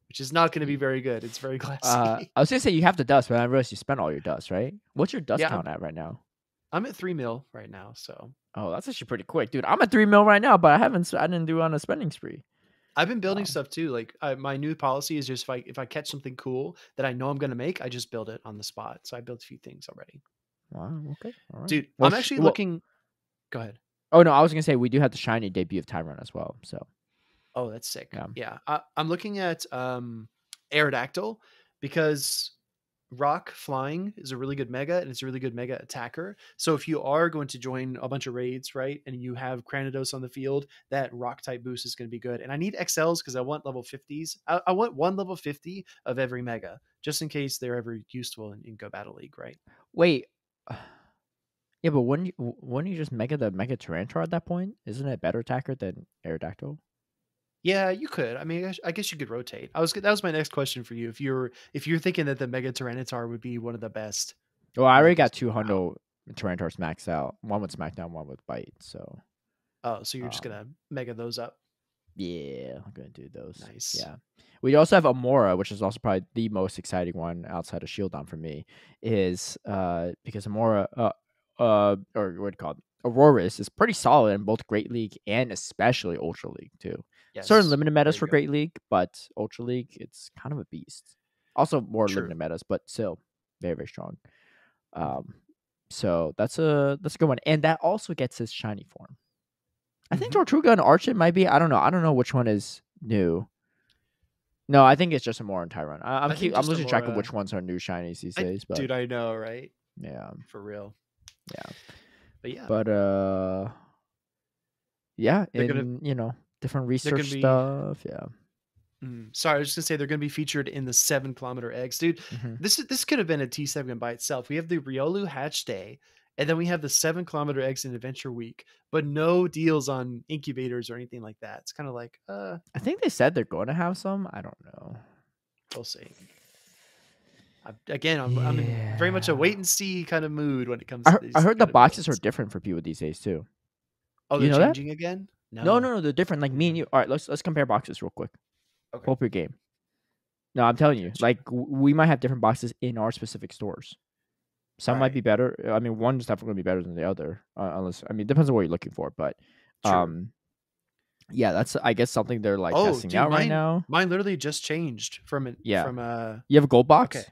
which is not going to be very good. It's very glassy. I was gonna say you have the dust, but I realized you spent all your dust, right? What's your dust count at right now? I'm at 3 mil right now, so. Oh, that's actually pretty quick, dude. I'm at 3 mil right now, but I didn't do on a spending spree. I've been building stuff too. Like my new policy is just if I catch something cool that I know I'm gonna make, I just build it on the spot. So I built a few things already. Wow. Okay. All right. Dude, I'm actually looking. Go ahead. Oh no, I was gonna say we do have the shiny debut of Tyrant as well. So. Oh, that's sick. Yeah. I'm looking at Aerodactyl because Rock flying is a really good mega, and it's a really good mega attacker. So if you are going to join a bunch of raids, right, and you have Cranidos on the field, that rock type boost is going to be good. And I need XLs because I want level 50s. I want one level 50 of every mega, just in case they're ever useful in Go Battle League, right? Wait. Yeah, but wouldn't you just mega the Mega Tyranitar at that point? Isn't it a better attacker than Aerodactyl? Yeah, you could. I mean, I guess you could rotate. That was my next question for you. If you're thinking that the Mega Tyranitar would be one of the best. Well, I already got 2 Hundo Tyranitars maxed out. One with Smackdown, one with Bite. So. Oh, so you're just gonna mega those up? Yeah, I'm gonna do those. Nice. Yeah. We also have Amora, which is also probably the most exciting one outside of Shieldon for me, is because Amora or what do you call it? Aurorus is pretty solid in both Great League and especially Ultra League too. Yes, certain limited metas for Great League, but Ultra League, it's kind of a beast. Also more limited metas, but still very, very strong. So that's a good one. And that also gets his shiny form. I think Tortuga and Archit might be. I don't know. I don't know which one is new. No, I think it's just Amora and Tyron. I'm losing track of which ones are new shinies these days. But dude, I know, right? Yeah, for real. Yeah, but yeah, and different research stuff. Yeah. Sorry, I was just gonna say they're gonna be featured in the 7-kilometer eggs, dude. This could have been a T7 by itself. We have the Riolu Hatch Day, and then we have the 7-kilometer eggs in Adventure Week, but no deals on incubators or anything like that. It's kind of like, I think they said they're going to have some. I don't know. We'll see. I'm in very much a wait and see kind of mood when it comes to these. I heard the boxes are different for people these days too. Oh, they're changing again? No, they're different. Like me and you. All right, let's compare boxes real quick. Okay. Pull up your game. No, I'm telling you, like we might have different boxes in our specific stores. Some might be better. I mean, one's definitely going to be better than the other, unless it depends on what you're looking for. But, yeah, that's I guess something they're like testing out right now. Mine literally just changed from you have a gold box. Okay.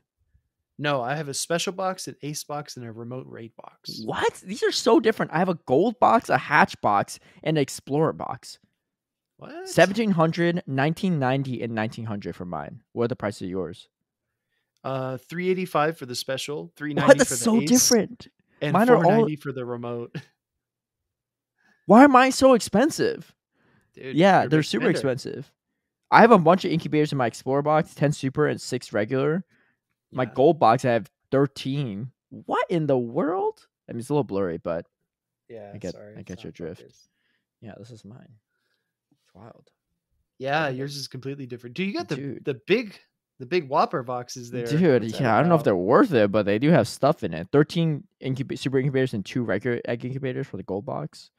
No, I have a special box, an ace box, and a remote raid box. What? These are so different. I have a gold box, a hatch box, and an explorer box. What? 1700, 1990, and 1900 for mine. What are the prices of yours? $385 for the special, $390 for the ace, so different. And mine $490 for the remote. Why are mine so expensive? Dude, yeah, they're super expensive. I have a bunch of incubators in my explorer box, 10 super and 6 regular. My gold box, I have 13. What in the world? I mean, it's a little blurry, but yeah, I get your drift. Yeah, this is mine. It's wild. Yeah, yours is completely different. Dude, you got the big Whopper boxes there. Dude, yeah, I don't know if they're worth it, but they do have stuff in it. 13 super incubators and 2 regular egg incubators for the gold box.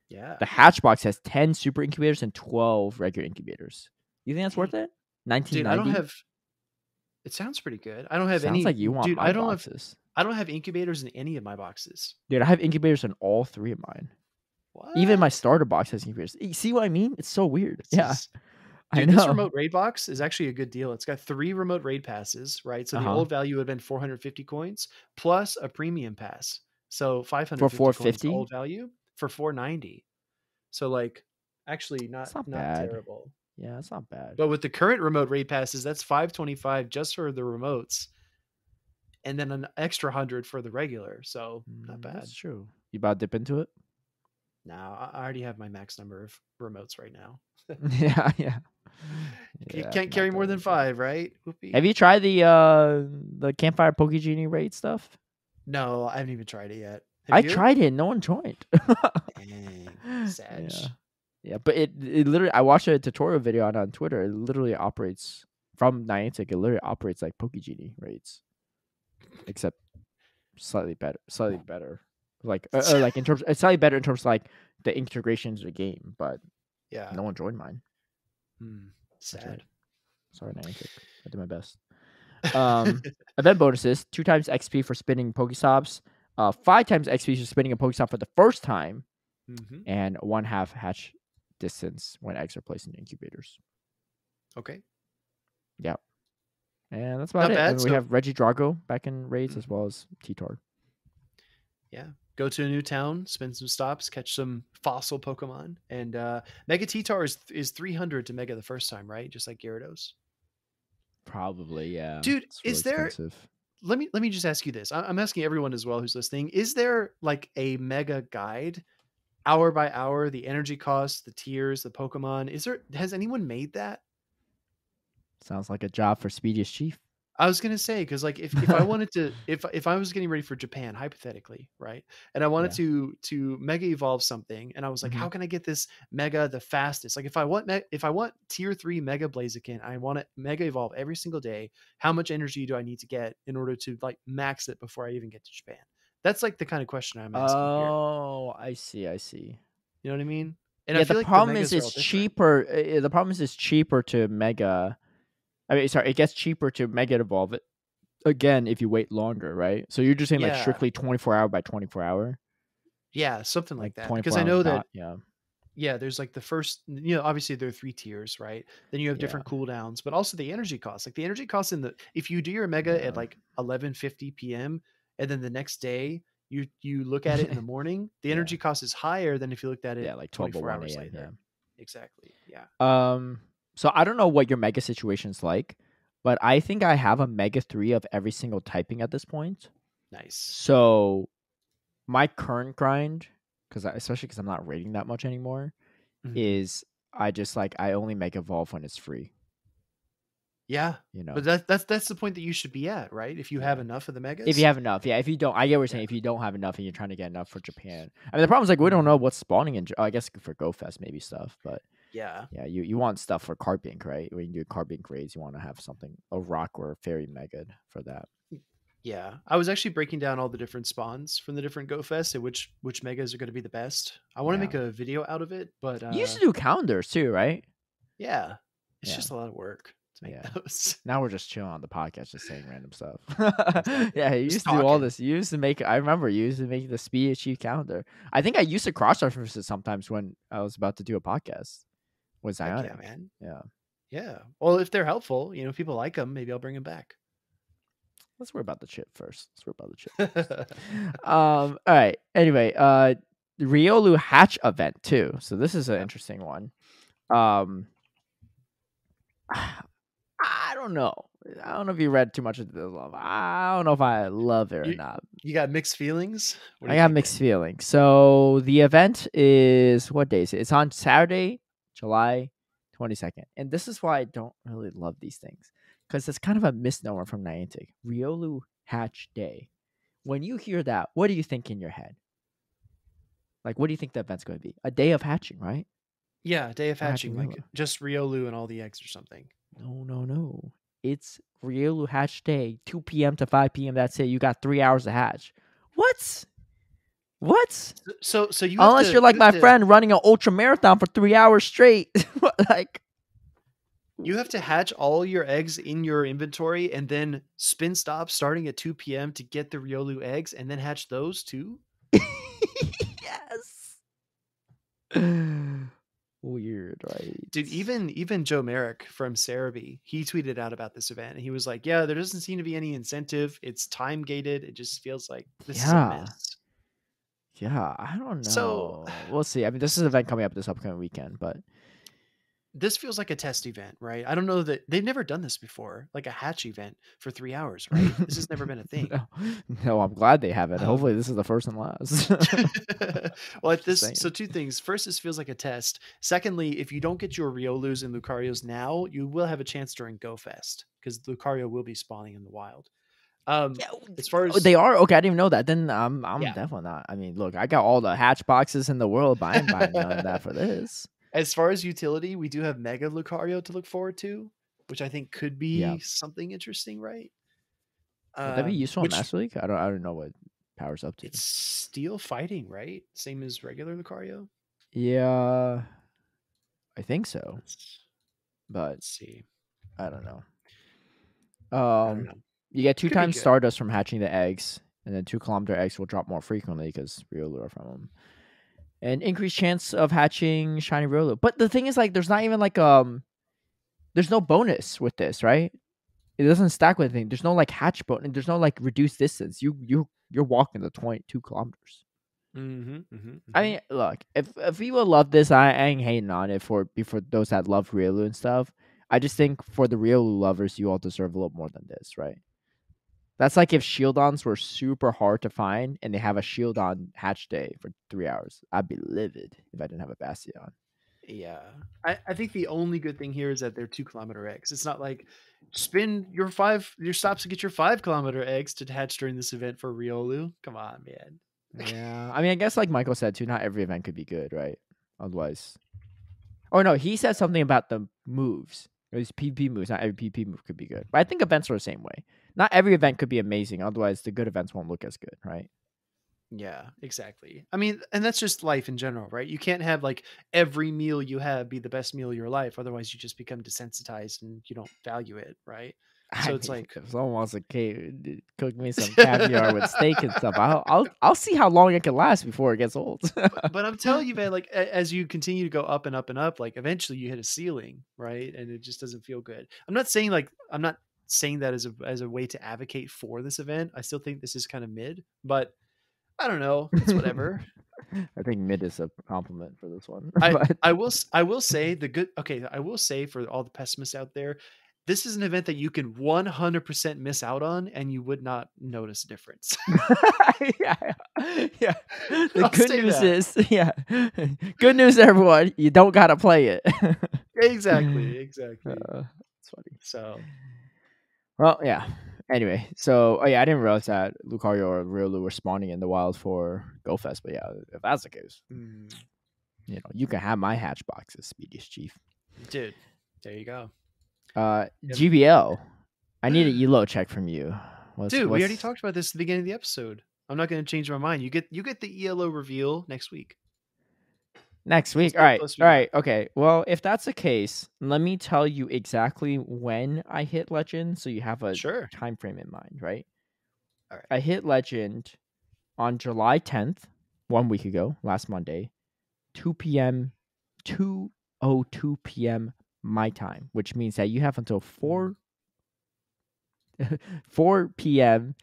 Yeah. The hatch box has 10 super incubators and 12 regular incubators. You think that's worth it? 1990? Dude, I don't have... It sounds pretty good. I don't have any... Sounds like you want dude, my boxes. I don't have incubators in any of my boxes. Dude, I have incubators in all 3 of mine. What? Even my starter box has incubators. You see what I mean? It's so weird. Dude, I know. This remote raid box is actually a good deal. It's got 3 remote raid passes, right? So the old value would have been 450 coins plus a premium pass. So 550 for 450 coins old value for 490. So like actually not bad. Terrible. Yeah, it's not bad. But with the current remote raid passes, that's 525 just for the remotes. And then an extra 100 for the regular. So not bad. That's true. You about to dip into it? No, I already have my max number of remotes right now. yeah. You can't carry more than 5, right? Whoopee. Have you tried the Campfire Pokegenie raid stuff? No, I haven't even tried it yet. I tried it. No one joined. Dang, sad. Yeah, but it literally, I watched a tutorial video on Twitter. It literally operates from Niantic. It literally operates like Pokegenie raids, except slightly better. Like like in terms, it's slightly better in terms of like the integration into the game. But yeah, no one joined mine. Sad. Sorry, Niantic. I did my best. Event bonuses: 2 times XP for spinning Pokestops, 5 times XP for spinning a Pokestop for the first time, and 1/2 hatch distance when eggs are placed in incubators. Okay. Yeah. And that's about it. And we have Regidrago back in raids as well as T-Tard. Yeah. Go to a new town, spin some stops, catch some fossil Pokemon. And Mega T-Tar is 300 to Mega the first time, right? Just like Gyarados. Probably, yeah. Dude, really is there... Expensive. let me just ask you this. I'm asking everyone as well who's listening. Is there like a mega guide, hour by hour, the energy costs, the tiers, the Pokemon? Has anyone made that? Sounds like a job for Speediest Chief. I was gonna say, because like if I wanted to, if I was getting ready for Japan, hypothetically, right, and I wanted Yeah. to mega evolve something, and I was like, Mhm. how can I get this mega the fastest? Like if I want tier 3 mega Blaziken, I want to mega evolve every single day. How much energy do I need to get in order to like max it before I even get to Japan? That's like the kind of question I'm asking here. Oh, I see. I see. You know what I mean? And I Yeah, the feel like the problem is megas are all it's different. cheaper. The problem is it's cheaper to mega. I mean, sorry, it gets cheaper to mega evolve it again if you wait longer, right? So you're just saying like Yeah, strictly 24 hour by 24 hour, yeah, something like like that. Because 24 I hour know that dot. Yeah, yeah, there's like the first, obviously there are 3 tiers, right? Then you have yeah, different cooldowns, but also the energy costs. Like the energy costs if you do your mega at yeah, like 11:50 p.m. and then the next day you look at it in the morning, the yeah, energy cost is higher than if you looked at it yeah. Like 24 12:01 hours a.m. Yeah. later. Exactly. Yeah. So I don't know what your mega situation's like, but I think I have a mega 3 of every single typing at this point. Nice. So my current grind, especially because I'm not rating that much anymore, Mhm. is I only make evolve when it's free. Yeah. You But know, that's the point that you should be at, right? If you have yeah. enough of the If you megas. have enough, yeah. If you don't, I get what you're Yeah. saying. If you don't have enough and you're trying to get enough for Japan, I mean, the problem is like we don't Mhm. know what's spawning in. I guess for Go Fest maybe stuff, but Yeah. yeah, you want stuff for Carbink, right? When you do Carbink raids, you want to have something a rock or a fairy mega for that. Yeah, I was actually breaking down all the different spawns from the different Go Fest and which megas are going to be the best. I want to Yeah, make a video out of it, but you used to do calendars too, right? yeah, it's Yeah, just a lot of work to make yeah. those. Now we're just chilling on the podcast, just saying random stuff. Exactly, Yeah, you just used to do all talking. this. You used to make. I remember you used to make the Speed Achieve calendar. I think I used to cross reference it sometimes when I was about to do a podcast with Heck yeah, Zionic. man. Yeah. Yeah. Well, if they're helpful, if people like them, maybe I'll bring them back. Let's worry about the chip first. Let's worry about the chip first. All right. Anyway, the Riolu hatch event too. So this is an Yeah. interesting one. Um, I don't know. I don't know if you read too much into this love. I don't know if I love it or You not. you got mixed feelings? What are I you got thinking? mixed feelings. So the event is what day is it? It's on Saturday, July 22nd. And this is why I don't really love these things. Because it's kind of a misnomer from Niantic. Riolu Hatch Day. When you hear that, what do you think in your head? Like, what do you think the event's going to be? A day of hatching, right? Yeah, day of Or hatching hatching, like Riolu. just Riolu and all the eggs or something. No. It's Riolu Hatch Day, 2 p.m. to 5 p.m. That's it. You got 3 hours to hatch. What? So you have Unless to you're like my friend running an ultra marathon for 3 hours straight. Like, you have to hatch all your eggs in your inventory and then spin stop starting at 2 p.m. to get the Riolu eggs and then hatch those too? yes. Weird, right? Dude, even Joe Merrick from Cerebi, he tweeted out about this event and he was like, yeah, there doesn't seem to be any incentive. It's time gated. It just feels like this is a Yeah. miss. Yeah, I don't So know. We'll see. I mean, this is an event coming up this upcoming weekend, but this feels like a test event, right? I don't know that they've never done this before, like a hatch event for 3 hours, right? This has never been a thing. no, I'm glad they have it. Hopefully, Um, this is the first and last. well, at Just this, saying. so two things. First, this feels like a test. Secondly, if you don't get your Riolus and Lucarios now, you will have a chance during Go Fest because Lucario will be spawning in the wild. Yeah, As far as they are okay. I didn't even know that. Then I'm yeah, definitely not. I mean, look, I got all the hatch boxes in the world, but I ain't buying none of that for this. as far as utility, we do have Mega Lucario to look forward to, which I think could Yeah, be something interesting, right? would that be useful in Which Master League? I don't know what power's up to. it's steel fighting, right? Same as regular Lucario. Yeah, I think so, Let's but let's see. I don't know. I don't know. You get two Could be times good. Stardust from hatching the eggs, and then 2 kilometer eggs will drop more frequently because Riolu are from them. And increased chance of hatching shiny Riolu. But the thing is, like, there's not even like there's no bonus with this, right? It doesn't stack with anything. There's no like hatch bonus. There's no like reduced distance. You're walking the 22 kilometers. I mean, look, if people love this, I ain't hating on it for those that love Riolu and stuff. I just think for the Riolu lovers, you all deserve a little more than this, right? That's like if Shieldons were super hard to find and they have a Shieldon hatch day for 3 hours. I'd be livid if I didn't have a Bastion. Yeah. I think the only good thing here is that they're 2-kilometer eggs. It's not like spin your stops to get your 5-kilometer eggs to hatch during this event for Riolu. Come on, man. Yeah. I mean, I guess like Michael said too, not every event could be good, right? Otherwise. Oh no, he said something about the moves. These PvP moves, not every PvP move could be good. But I think events are the same way. Not every event could be amazing, otherwise the good events won't look as good, right? Yeah, exactly. I mean, and that's just life in general, right? You can't have like every meal you have be the best meal of your life. Otherwise, you just become desensitized and you don't value it, right? So it's like if someone wants to cook me some caviar with steak and stuff, I'll see how long it can last before it gets old. but I'm telling you, man, like as you continue to go up and up and up, like eventually you hit a ceiling, right? And it just doesn't feel good. I'm not saying that as a way to advocate for this event. I still think this is kind of mid, but I don't know. It's whatever. I think mid is a compliment for this one. I will say the good. Okay, I will say for all the pessimists out there, this is an event that you can 100% miss out on, and you would not notice a difference. yeah. The good news is, good news, everyone. You don't gotta play it. Exactly. It's funny. So, well, yeah. Anyway, so I didn't realize that Lucario or Riolu were spawning in the wild for GoFest, but yeah, if that's the case, you can have my hatch boxes, Speediest Chief. Dude, there you go. GBL, I need an elo check from you. We already talked about this at the beginning of the episode. I'm not going to change my mind. You get the ELO reveal next week. Next week. All right. Okay. Well, if that's the case, let me tell you exactly when I hit Legend, so you have a time frame in mind, right? All right. I hit Legend on July 10th, 1 week ago, last Monday, 2 p.m. 2:02 p.m. my time, which means that you have until 4 p.m.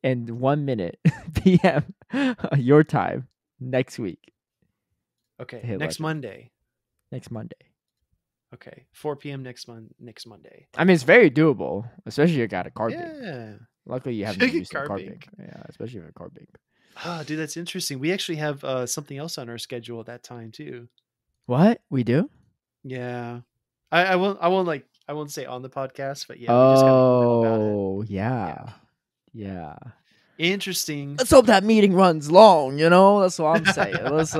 and 1 minute p.m. your time next week. Okay, next Monday. Okay, 4 p.m. next Monday. I mean, it's very doable, especially if you got a card bank. Yeah. Luckily, you haven't used a card bank. Yeah, especially if you have a card bank. Ah, dude, that's interesting. We actually have something else on our schedule at that time too. What? We do? Yeah. I won't say on the podcast, but yeah. Oh, yeah. Interesting. Let's hope that meeting runs long, That's what I'm saying. Let's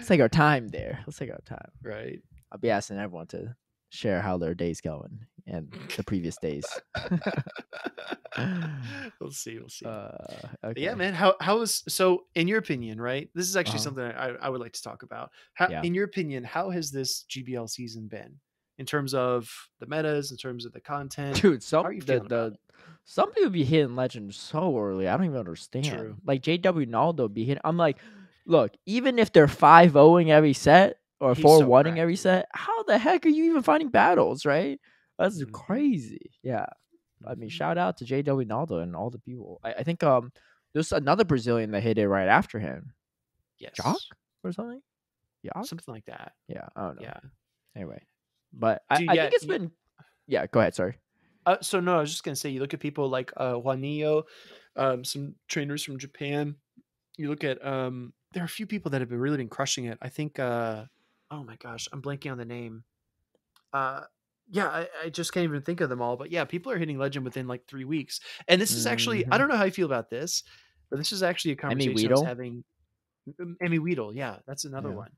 take our time there. Let's take our time. Right. I'll be asking everyone to share how their day's going and the previous days. We'll see. Okay. Yeah, man. How is so in your opinion, right? This is actually something I would like to talk about. In your opinion, how has this GBL season been in terms of the metas, in terms of the content? Dude, how are you feeling about it? Some people be hitting Legend so early. I don't even understand. True. Like JW Naldo be hitting. I'm like, look, even if they're 5-0ing every set or 4-1ing every set, how the heck are you even finding battles, right? That's crazy. Yeah. I mean, shout out to JW Naldo and all the people. I think there's another Brazilian that hit it right after him. Yes. Jock or something? Yeah. Something like that. Yeah. I don't know. Yeah. Anyway. But I think it's been. Yeah, go ahead. Sorry. So no, I was just gonna say, you look at people like Juanillo, some trainers from Japan. You look at there are a few people that have really been crushing it. I think oh my gosh, I'm blanking on the name. I just can't even think of them all. But yeah, people are hitting Legend within like 3 weeks. And this is actually, I don't know how you feel about this, but this is actually a conversation I was having. Emmy Weedle, yeah, that's another one.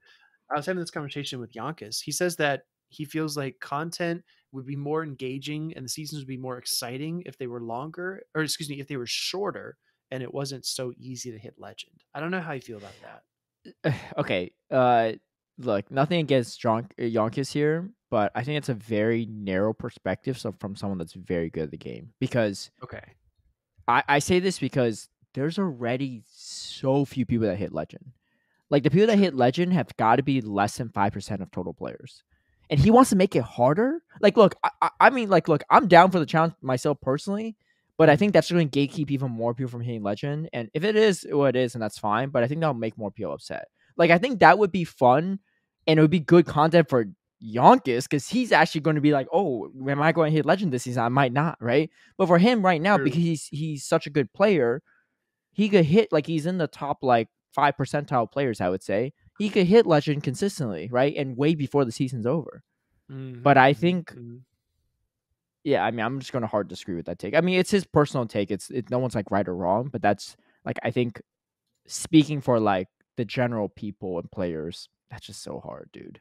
I was having this conversation with Yonkis. He says that he feels like content would be more engaging and the seasons would be more exciting if they were longer, or if they were shorter and it wasn't so easy to hit Legend. I don't know how you feel about that. Okay. Look, nothing against Yonkis here, but I think it's a very narrow perspective from someone that's very good at the game. Because I say this because there's already so few people that hit Legend. Like, the people that hit Legend have got to be less than 5% of total players. And he wants to make it harder. Like, look, look, I'm down for the challenge myself personally, but I think that's going to gatekeep even more people from hitting Legend. And if it is what it is, and that's fine, but I think that'll make more people upset. Like, I think that would be fun, and it would be good content for Yonkers because he's actually going to be like, oh, am I going to hit legend this season? I might not, right? But for him right now, because he's such a good player, he could hit like he's in the top like 5 percentile players, I would say. He could hit legend consistently, right? And way before the season's over. But I think, yeah, I mean, I'm just going to hard disagree with that take. I mean, it's his personal take. It's no one's like right or wrong, but that's like, I think speaking for like the general people and players, that's just so hard, dude.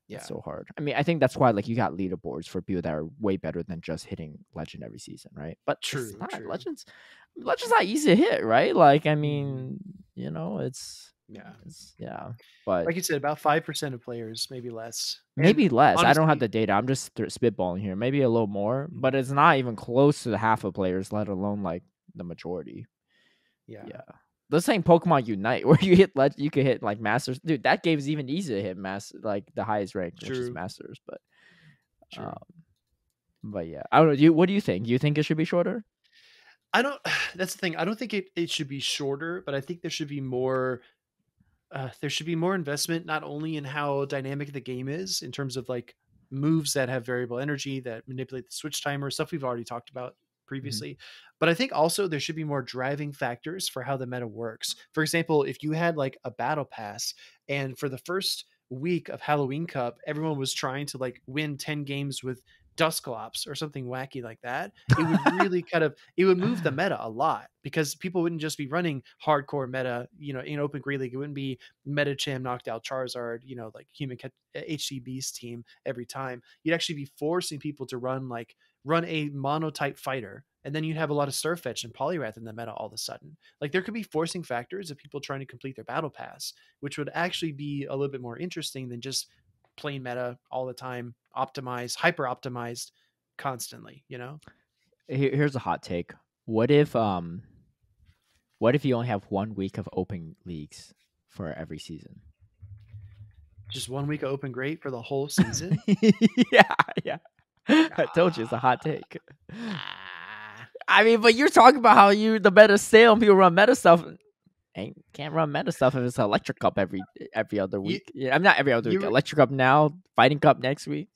Yeah, it's so hard. I mean, I think that's why like you got leaderboards for people that are way better than just hitting legend every season, right? But it's not legends. Legend's not easy to hit, right? Like, I mean, you know, it's but like you said, about 5% of players, maybe less. Maybe less. Honestly, I don't have the data. I'm just spitballing here. Maybe a little more, but it's not even close to the half of players, let alone like the majority. Yeah. Let's say Pokemon Unite, where you could hit like Masters. Dude, that game is even easier to hit like the highest rank, which is Masters. But yeah, I don't know. What do you think? Do you think it should be shorter? I don't. That's the thing. I don't think it should be shorter, but I think there should be more. There should be more investment, not only in how dynamic the game is in terms of like moves that have variable energy that manipulate the switch timer, stuff we've already talked about previously. But I think also there should be more driving factors for how the meta works. For example, if you had like a battle pass and for the first week of Halloween Cup, everyone was trying to like win 10 games with Dusclops or something wacky like that, it would really it would move the meta a lot because people wouldn't just be running hardcore meta, in Open Great League. It wouldn't be Metacham knocked out Charizard, like human HC Beast team every time. You'd actually be forcing people to run a monotype fighter, and then you'd have a lot of Surfetch and Poliwrath in the meta all of a sudden. Like there could be forcing factors of people trying to complete their battle pass, which would actually be a little bit more interesting than just plain meta all the time, optimized, hyper optimized constantly, Here's a hot take. What if you only have 1 week of open leagues for every season? Just 1 week of open great for the whole season? yeah. I told you it's a hot take. I mean, but you're talking about how the meta sale and people run meta stuff. Can't run meta stuff if it's an Electric Cup every other week. I'm not every other week. Electric Cup now, Fighting Cup next week.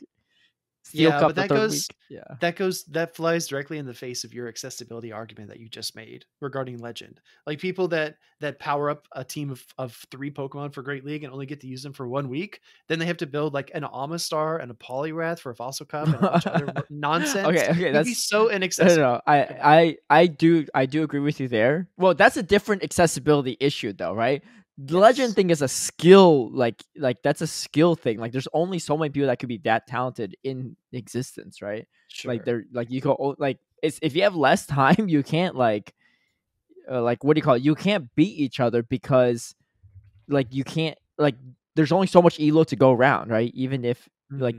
Steel Cup but that flies directly in the face of your accessibility argument that you just made regarding Legend. Like people that power up a team of 3 Pokemon for Great League and only get to use them for 1 week, then they have to build like an Amistar and a Poliwrath for a Fossil Cup and a bunch of other nonsense. Okay, that's so inaccessible. No, I do agree with you there. Well, that's a different accessibility issue though, right? The Legend thing is a skill, like that's a skill thing. Like there's only so many people that could be that talented in existence, right? Sure. Like they're like you go like if you have less time, you can't like what do you call it? You can't beat each other because like you can't like there's only so much elo to go around, right? Even if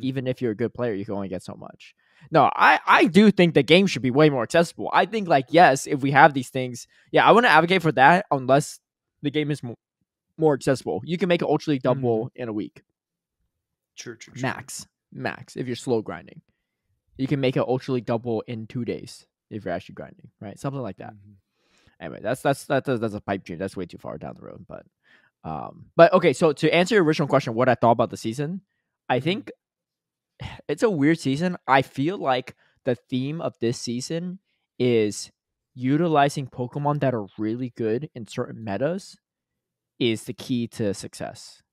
even if you're a good player, you can only get so much. No, I do think the game should be way more accessible. I think like yes, if we have these things, I want to advocate for that unless the game is more accessible. You can make an Ultra League double in a week. True. Max if you're slow grinding. You can make an Ultra League double in 2 days if you're actually grinding, right? Something like that. Anyway, that's a pipe dream. That's way too far down the road. But okay, so to answer your original question, what I thought about the season, I think it's a weird season. I feel like the theme of this season is utilizing Pokemon that are really good in certain metas is the key to success.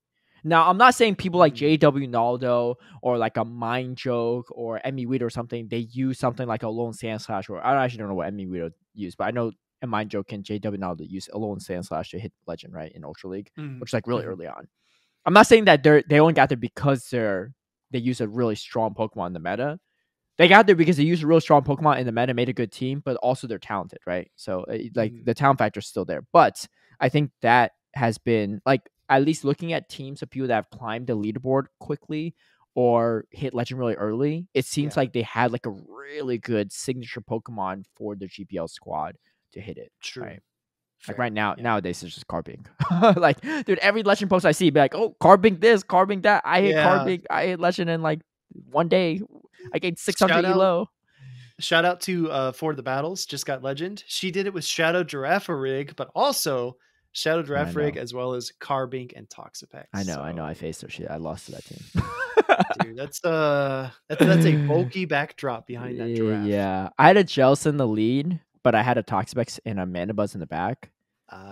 Now, I'm not saying people like JW Naldo or like a Mind Joke or Emmy Weed or something, they use something like a Lone Sand Slash, or I actually don't know what Emmy Weed use, but I know a Mind Joke and JW Naldo use a Lone Sand Slash to hit Legend, right, in Ultra League, which is like really early on. I'm not saying that they only got there because they use a really strong Pokemon in the meta. They got there because they used a really strong Pokemon in the meta, made a good team, but also they're talented, right? So the talent factor is still there. But I think that has been like at least looking at teams of people that have climbed the leaderboard quickly or hit Legend really early, it seems like they had like a really good signature Pokemon for their GPL squad to hit it. True. Right? Like right now, nowadays it's just Carbink. Like, dude, every Legend post I see be like, oh, Carbink this, Carbink that. I hit Carbink, I hit Legend in like 1 day. I gained 600 elo. Shout out to For the Battles, just got Legend. She did it with Shadow Giraffe rig, but also Shadow I Draftrig, know. as well as Carbink and Toxapex. I know. So, I know. I faced her shit. I lost to that team. dude, that's a bulky backdrop behind that giraffe. Yeah, I had a Jellicent in the lead, but I had a Toxapex and a Mandibuzz in the back.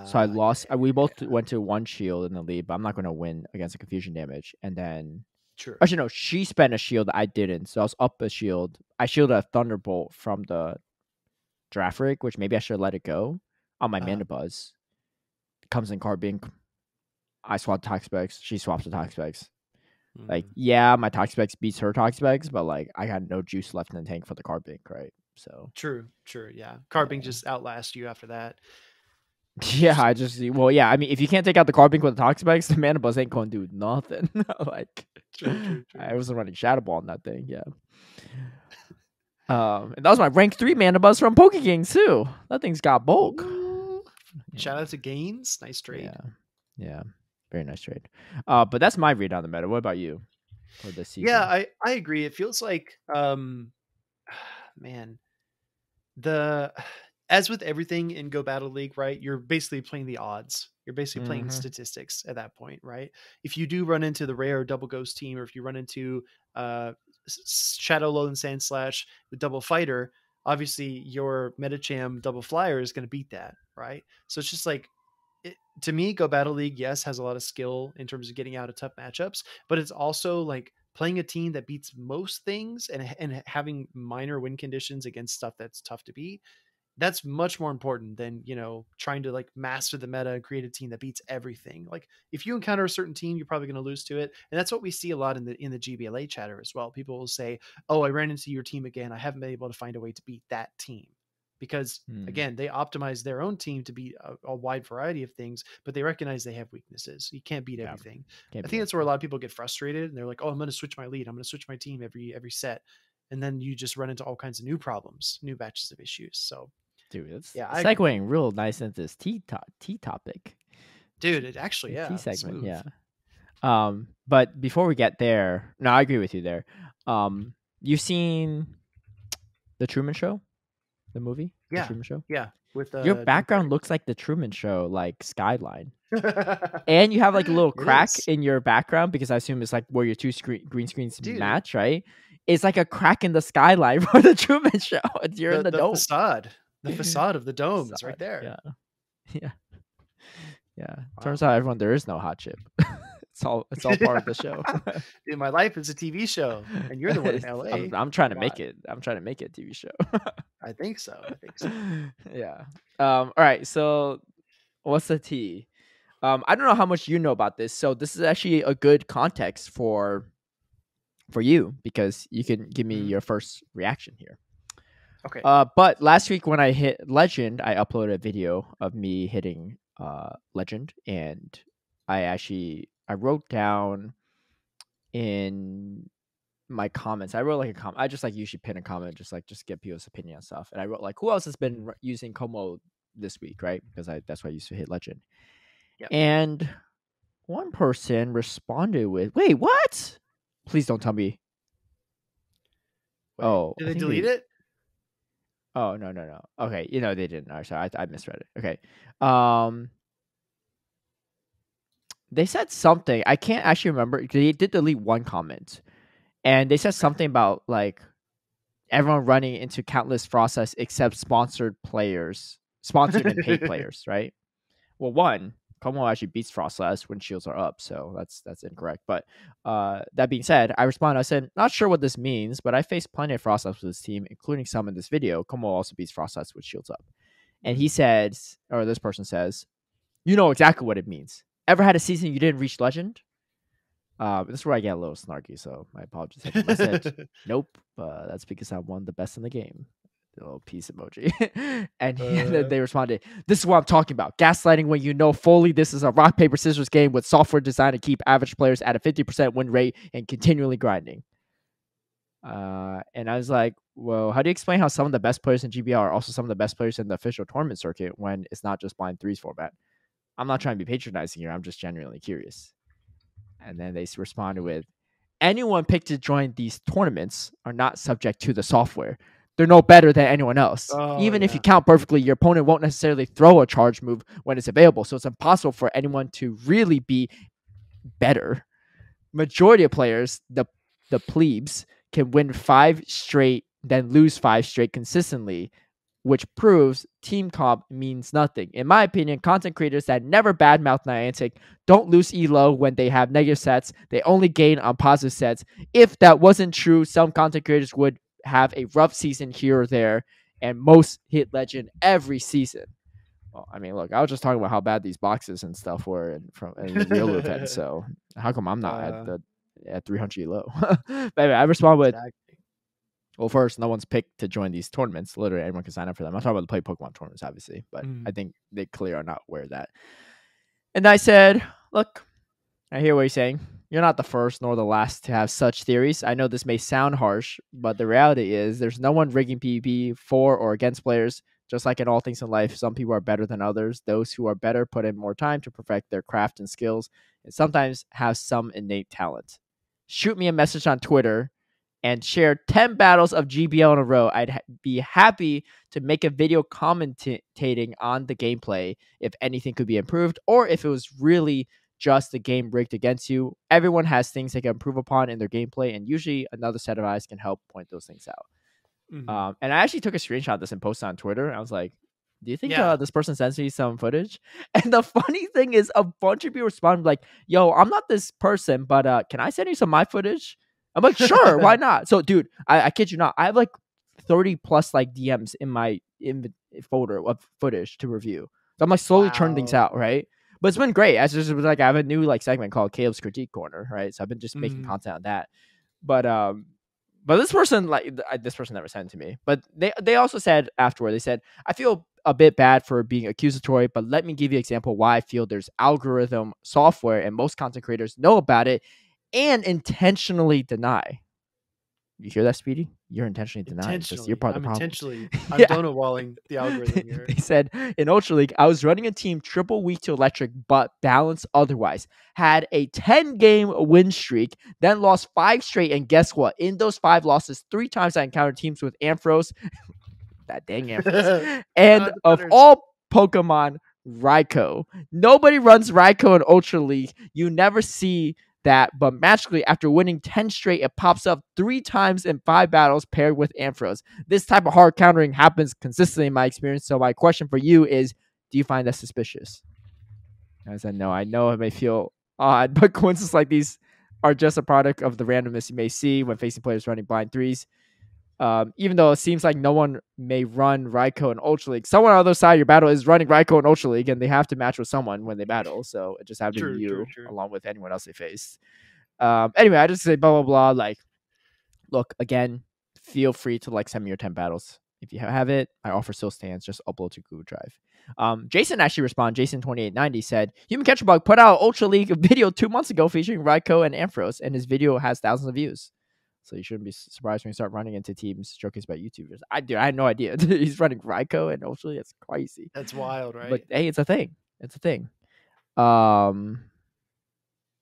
So I lost. Yeah, We both went to one shield in the lead, but I'm not going to win against a confusion damage. And then, true. actually, no, she spent a shield. I didn't. So I was up a shield. I shielded a Thunderbolt from the Draft Rig, which maybe I should let it go on my Mandibuzz. Comes in Carbink. I swapped Toxapex. She swaps the Toxapex. Like, yeah, my Toxapex beats her Toxapex, but like I had no juice left in the tank for the Carbink, right? So true, yeah. Carbink just outlasts you after that. Yeah, I just yeah. I mean, if you can't take out the Carbink with the Toxapex, the Mandibuzz ain't gonna do nothing. Like, true. I wasn't running Shadow Ball on that thing. Yeah. And that was my rank 3 Mandibuzz from Pokeking too. That thing's got bulk. Ooh. Shout out to Gaines. Nice trade. Yeah. Very nice trade. But that's my read on the meta. What about you for this season? Yeah, I agree. It feels like man, as with everything in Go Battle League, right? You're basically playing the odds. You're basically playing statistics at that point, right? If you do run into the rare double ghost team, or if you run into Shadow Lowland Sandslash, the double fighter, obviously your Metacham double flyer is going to beat that, right? So it's just like, to me, Go Battle League, yes, has a lot of skill in terms of getting out of tough matchups, but it's also like playing a team that beats most things and having minor win conditions against stuff that's tough to beat. That's much more important than, trying to like master the meta and create a team that beats everything. Like, if you encounter a certain team, you're probably going to lose to it. And that's what we see a lot in the GBLA chatter as well. People will say, oh, I ran into your team again. I haven't been able to find a way to beat that team. Because again, they optimize their own team to beat a wide variety of things, but they recognize they have weaknesses. You can't beat everything. I think that's where a lot of people get frustrated, and they're like, oh, I'm going to switch my lead. I'm going to switch my team every set. And then you just run into all kinds of new problems, new batches of issues. So, dude, it's segueing real nice into this tea topic. Dude, it actually, tea segment, smooth. Yeah. But before we get there, no, I agree with you there. You've seen The Truman Show? The movie? Yeah. The Truman Show? Yeah. With your background looks like the Truman Show, like skyline. And you have like a little crack in your background, because I assume it's like where your two green screens match, right? It's like a crack in the skyline for the Truman Show. You're in the dome. The facade of the dome is right there. Yeah. Wow. Turns out everyone, there is no hot chip. It's all part of the show. Dude, my life is a TV show, and you're the one in LA. I'm trying to make it. I'm trying to make it a TV show. I think so. Yeah. All right. So, what's the tea? I don't know how much you know about this. So this is actually a good context for you, because you can give me your first reaction here. Okay. But last week when I hit Legend, I uploaded a video of me hitting Legend, and I wrote down in my comments. I wrote like a comment. I just like usually pin a comment, just get people's opinion on stuff. And I wrote like, who else has been using Como this week, right? Because that's why I used to hit Legend. Yep. And one person responded with, "Wait, what? Please don't tell me." Wait, did they delete it? Oh, no. Okay, they didn't. Oh, sorry, I misread it. Okay. They said something. I can't actually remember. They did delete one comment. And they said something about like everyone running into countless process except sponsored and paid players, right? Well, one, Como actually beats Frostlass when shields are up, so that's incorrect. But that being said, I responded. I said, not sure what this means, but I faced plenty of Frostlass with this team, including some in this video. Como also beats Frostlass with shields up. And he says, or this person says, you know exactly what it means. Ever had a season you didn't reach Legend? This is where I get a little snarky, so my apologies. I said, nope, that's because I'm one of the best in the game. The little peace emoji. And then they responded, this is what I'm talking about. Gaslighting when you know fully this is a rock, paper, scissors game with software designed to keep average players at a 50% win rate and continually grinding. And I was like, well, how do you explain how some of the best players in GBR are also some of the best players in the official tournament circuit when it's not just blind threes format? I'm not trying to be patronizing here. I'm just genuinely curious. And then they responded with, anyone picked to join these tournaments are not subject to the software. they're no better than anyone else. Oh, Even if you yeah. count perfectly, your opponent won't necessarily throw a charge move when it's available. So it's impossible for anyone to really be better. Majority of players, the plebes, can win 5 straight, then lose 5 straight consistently, which proves team comp means nothing. In my opinion, content creators that never badmouth Niantic don't lose elo when they have negative sets. They only gain on positive sets. If that wasn't true, some content creators would have a rough season here or there, and most hit legend every season. Well, I mean, look, I was just talking about how bad these boxes and stuff were in the real event. So how come I'm not at 300 elo? But anyway, I respond with, well, first, no one's picked to join these tournaments. Literally, anyone can sign up for them. I'm talking about to play Pokemon tournaments, obviously, but I think they clearly are not aware of that. And I said, look, I hear what you're saying. You're not the first nor the last to have such theories. I know this may sound harsh, but the reality is there's no one rigging PvP for or against players. Just like in all things in life, some people are better than others. Those who are better put in more time to perfect their craft and skills, and sometimes have some innate talent. Shoot me a message on Twitter and share 10 battles of GBL in a row. I'd be happy to make a video commentating on the gameplay if anything could be improved, or if it was really just the game rigged against you. Everyone has things they can improve upon in their gameplay, and usually another set of eyes can help point those things out. And I actually took a screenshot of this and posted on Twitter. I was like, do you think this person sends me some footage? And the funny thing is, a bunch of people responded like, yo, I'm not this person, but can I send you some of my footage? I'm like, sure, why not? So, dude, I kid you not, I have like 30 plus like DMs in my folder of footage to review. So I'm like slowly churning things out, right? But it's been great. As just like I have a new like segment called Caleb's Critique Corner, right? So I've been just making content on that. But this person never sent it to me. But they also said afterward, they said, I feel a bit bad for being accusatory, but let me give you an example why I feel there's algorithm software and most content creators know about it and intentionally deny. You hear that, Speedy? You're intentionally denying. You're part of the problem. I'm Donawalling the algorithm here. They said, in Ultra League, I was running a team triple weak to electric, but balanced otherwise. Had a 10-game win streak, then lost 5 straight, and guess what? In those 5 losses, 3 times I encountered teams with Ampharos. That dang Ampharos. And of all Pokemon, Raikou. Nobody runs Raikou in Ultra League. You never see that, but magically after winning 10 straight, it pops up 3 times in 5 battles paired with Ampharos. This type of hard countering happens consistently in my experience. So my question for you is, do you find that suspicious? I said, no, I know it may feel odd, but coincidences like these are just a product of the randomness you may see when facing players running blind threes. Even though it seems like no one may run Raikou in Ultra League, someone on the other side of your battle is running Raikou in Ultra League, and they have to match with someone when they battle. So it just happened to be you, along with anyone else they face. Anyway, I just say blah blah blah. Like, look, again, feel free to like send me your 10 battles. If you have it, I offer still stands. Just upload to Google Drive. Jason actually responded. Jason2890 said, Human Catcher Bug put out Ultra League video 2 months ago featuring Raikou and Ampharos, and his video has thousands of views. So you shouldn't be surprised when you start running into teams showcased by YouTubers. I had no idea. He's running Raikou and Ultra League. It's crazy. That's wild, right? But hey, it's a thing.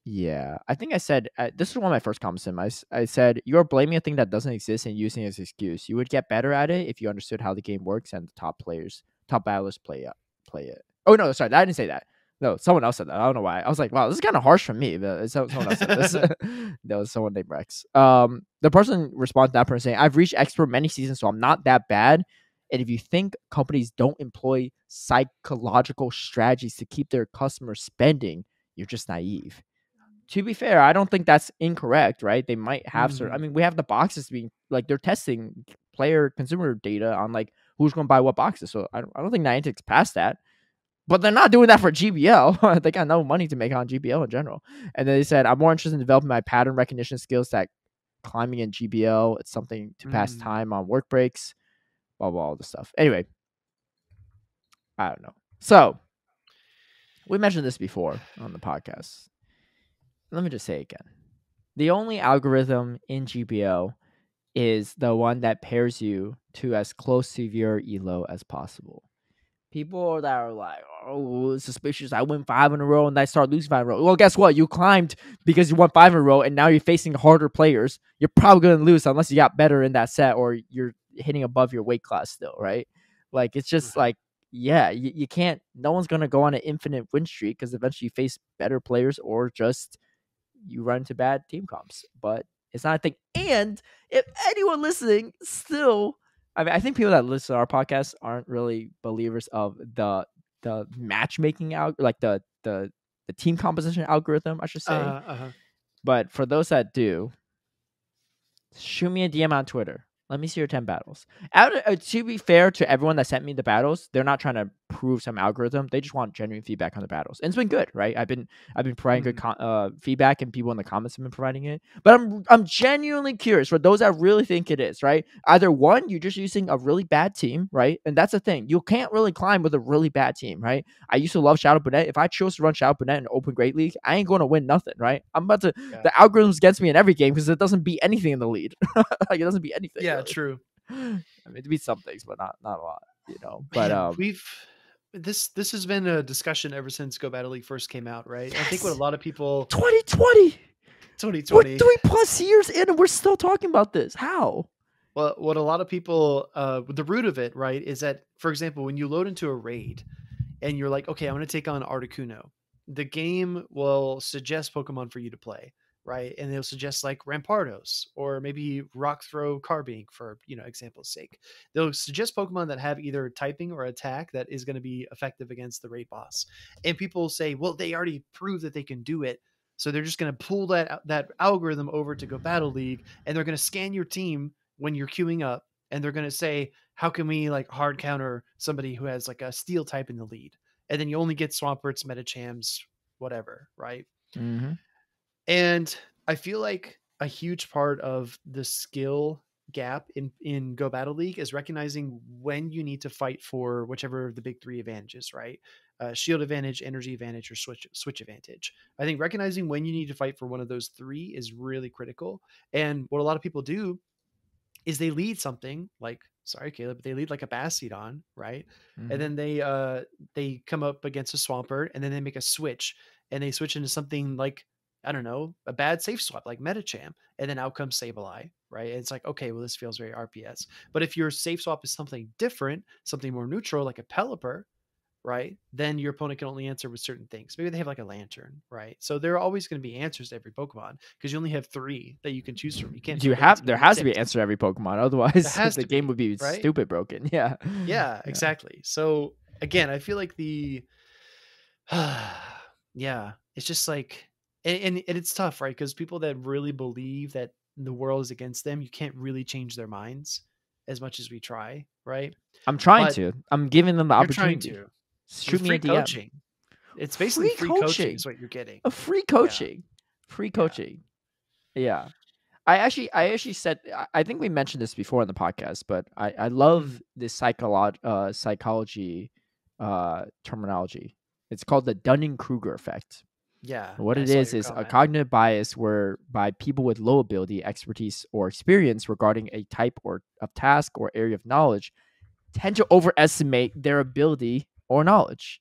Yeah, I think I said, this is one of my first comments to him. I said, you're blaming a thing that doesn't exist and using it as an excuse. You would get better at it if you understood how the game works and the top battlers play it. Oh, no, sorry, I didn't say that. No, someone else said that. I don't know why. I was like, wow, this is kind of harsh from me. But someone else said this. That was someone named Rex. The person responded to that person saying, I've reached expert many seasons, so I'm not that bad. And if you think companies don't employ psychological strategies to keep their customers spending, you're just naive. To be fair, I don't think that's incorrect, right? They might have certain. I mean, we have the boxes being like they're testing player consumer data on like who's going to buy what boxes. So I don't think Niantic's past that. But they're not doing that for GBL. They got no money to make on GBL in general. And then they said, I'm more interested in developing my pattern recognition skills that climbing in GBL. It's something to pass time on work breaks. Blah, blah, all this stuff. Anyway, I don't know. So, we mentioned this before on the podcast. Let me just say it again. The only algorithm in GBL is the one that pairs you to as close to your elo as possible. People that are like, oh, suspicious. I win 5 in a row and I start losing 5 in a row. Well, guess what? You climbed because you won 5 in a row and now you're facing harder players. You're probably going to lose unless you got better in that set or you're hitting above your weight class still, right? Like it's just like, yeah, you can't. No one's gonna go on an infinite win streak because eventually you face better players or just you run into bad team comps. But it's not a thing. And if anyone listening still, I mean, I think people that listen to our podcast aren't really believers of the matchmaking out, like the team composition algorithm, I should say. But for those that do, shoot me a DM on Twitter. Let me see your 10 battles. To be fair to everyone that sent me the battles, they're not trying to prove some algorithm. They just want genuine feedback on the battles. And it's been good, right? I've been providing good feedback, and people in the comments have been providing it. But I'm genuinely curious for those that really think it is, right? Either one, you're just using a really bad team, right? And that's the thing. You can't really climb with a really bad team, right? I used to love Shadow Bonnet. If I chose to run Shadow Bonnet in Open Great League, I ain't going to win nothing, right? I'm about to the algorithm's against me in every game because it doesn't beat anything in the lead. Like it doesn't beat anything. Yeah, really. True. I mean, it beats some things, but not a lot, you know. But Man, this has been a discussion ever since Go Battle League first came out, right? Yes. I think what a lot of people 2020. We're 3+ years in and we're still talking about this. How? Well, what a lot of people the root of it, right, is that, for example, when you load into a raid and you're like, okay, I'm going to take on Articuno, the game will suggest Pokemon for you to play, right? And they'll suggest like Rampardos or maybe Rock Throw Carbink for, example's sake. They'll suggest Pokemon that have either typing or attack that is going to be effective against the raid boss. And people say, well, they already proved that they can do it, so they're just going to pull that algorithm over to Go Battle League, and they're going to scan your team when you're queuing up, and they're going to say, how can we like hard counter somebody who has like a steel type in the lead? And then you only get Swamperts, Metachams, whatever, right? Mm-hmm. And I feel like a huge part of the skill gap in Go Battle League is recognizing when you need to fight for whichever of the big three advantages, right? Shield advantage, energy advantage, or switch advantage. I think recognizing when you need to fight for one of those three is really critical. And what a lot of people do is they lead something like, sorry, Caleb, but they lead like a Bastiodon, right? Mm-hmm. And then they come up against a Swampert, and then they make a switch, and they switch into something like, I don't know, a bad safe swap like Metacham, and then out comes Sableye, right? And it's like, okay, well, this feels very RPS. But if your safe swap is something different, something more neutral, like a Pelipper, right, then your opponent can only answer with certain things. Maybe they have like a Lantern, right? So there are always going to be answers to every Pokemon because you only have 3 that you can choose from. You can't. There has to be an answer to every Pokemon, otherwise the game would be right? stupid broken. Yeah, exactly. So again, I feel like yeah, it's just like, and it's tough, right? Because people that really believe that the world is against them, you can't really change their minds as much as we try, right? I'm trying to. I'm giving them the opportunity. Trying to. Shoot me a DM. Coaching. It's basically free coaching is what you're getting. A free coaching. Yeah. Free coaching. Yeah. I actually said, I think we mentioned this before in the podcast, but I love this psychology terminology. It's called the Dunning-Kruger effect. Yeah. What it is a cognitive bias whereby people with low ability, expertise, or experience regarding a type or of task or area of knowledge tend to overestimate their ability or knowledge.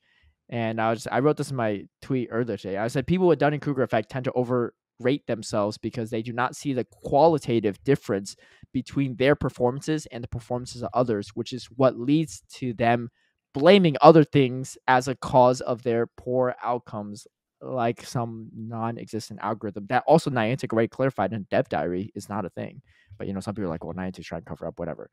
And I wrote this in my tweet earlier today. I said people with Dunning-Kruger effect tend to overrate themselves because they do not see the qualitative difference between their performances and the performances of others, which is what leads to them blaming other things as a cause of their poor outcomes, like some non-existent algorithm that also Niantic already clarified in Dev Diary is not a thing. But some people are like, well, Niantic's trying to cover up whatever.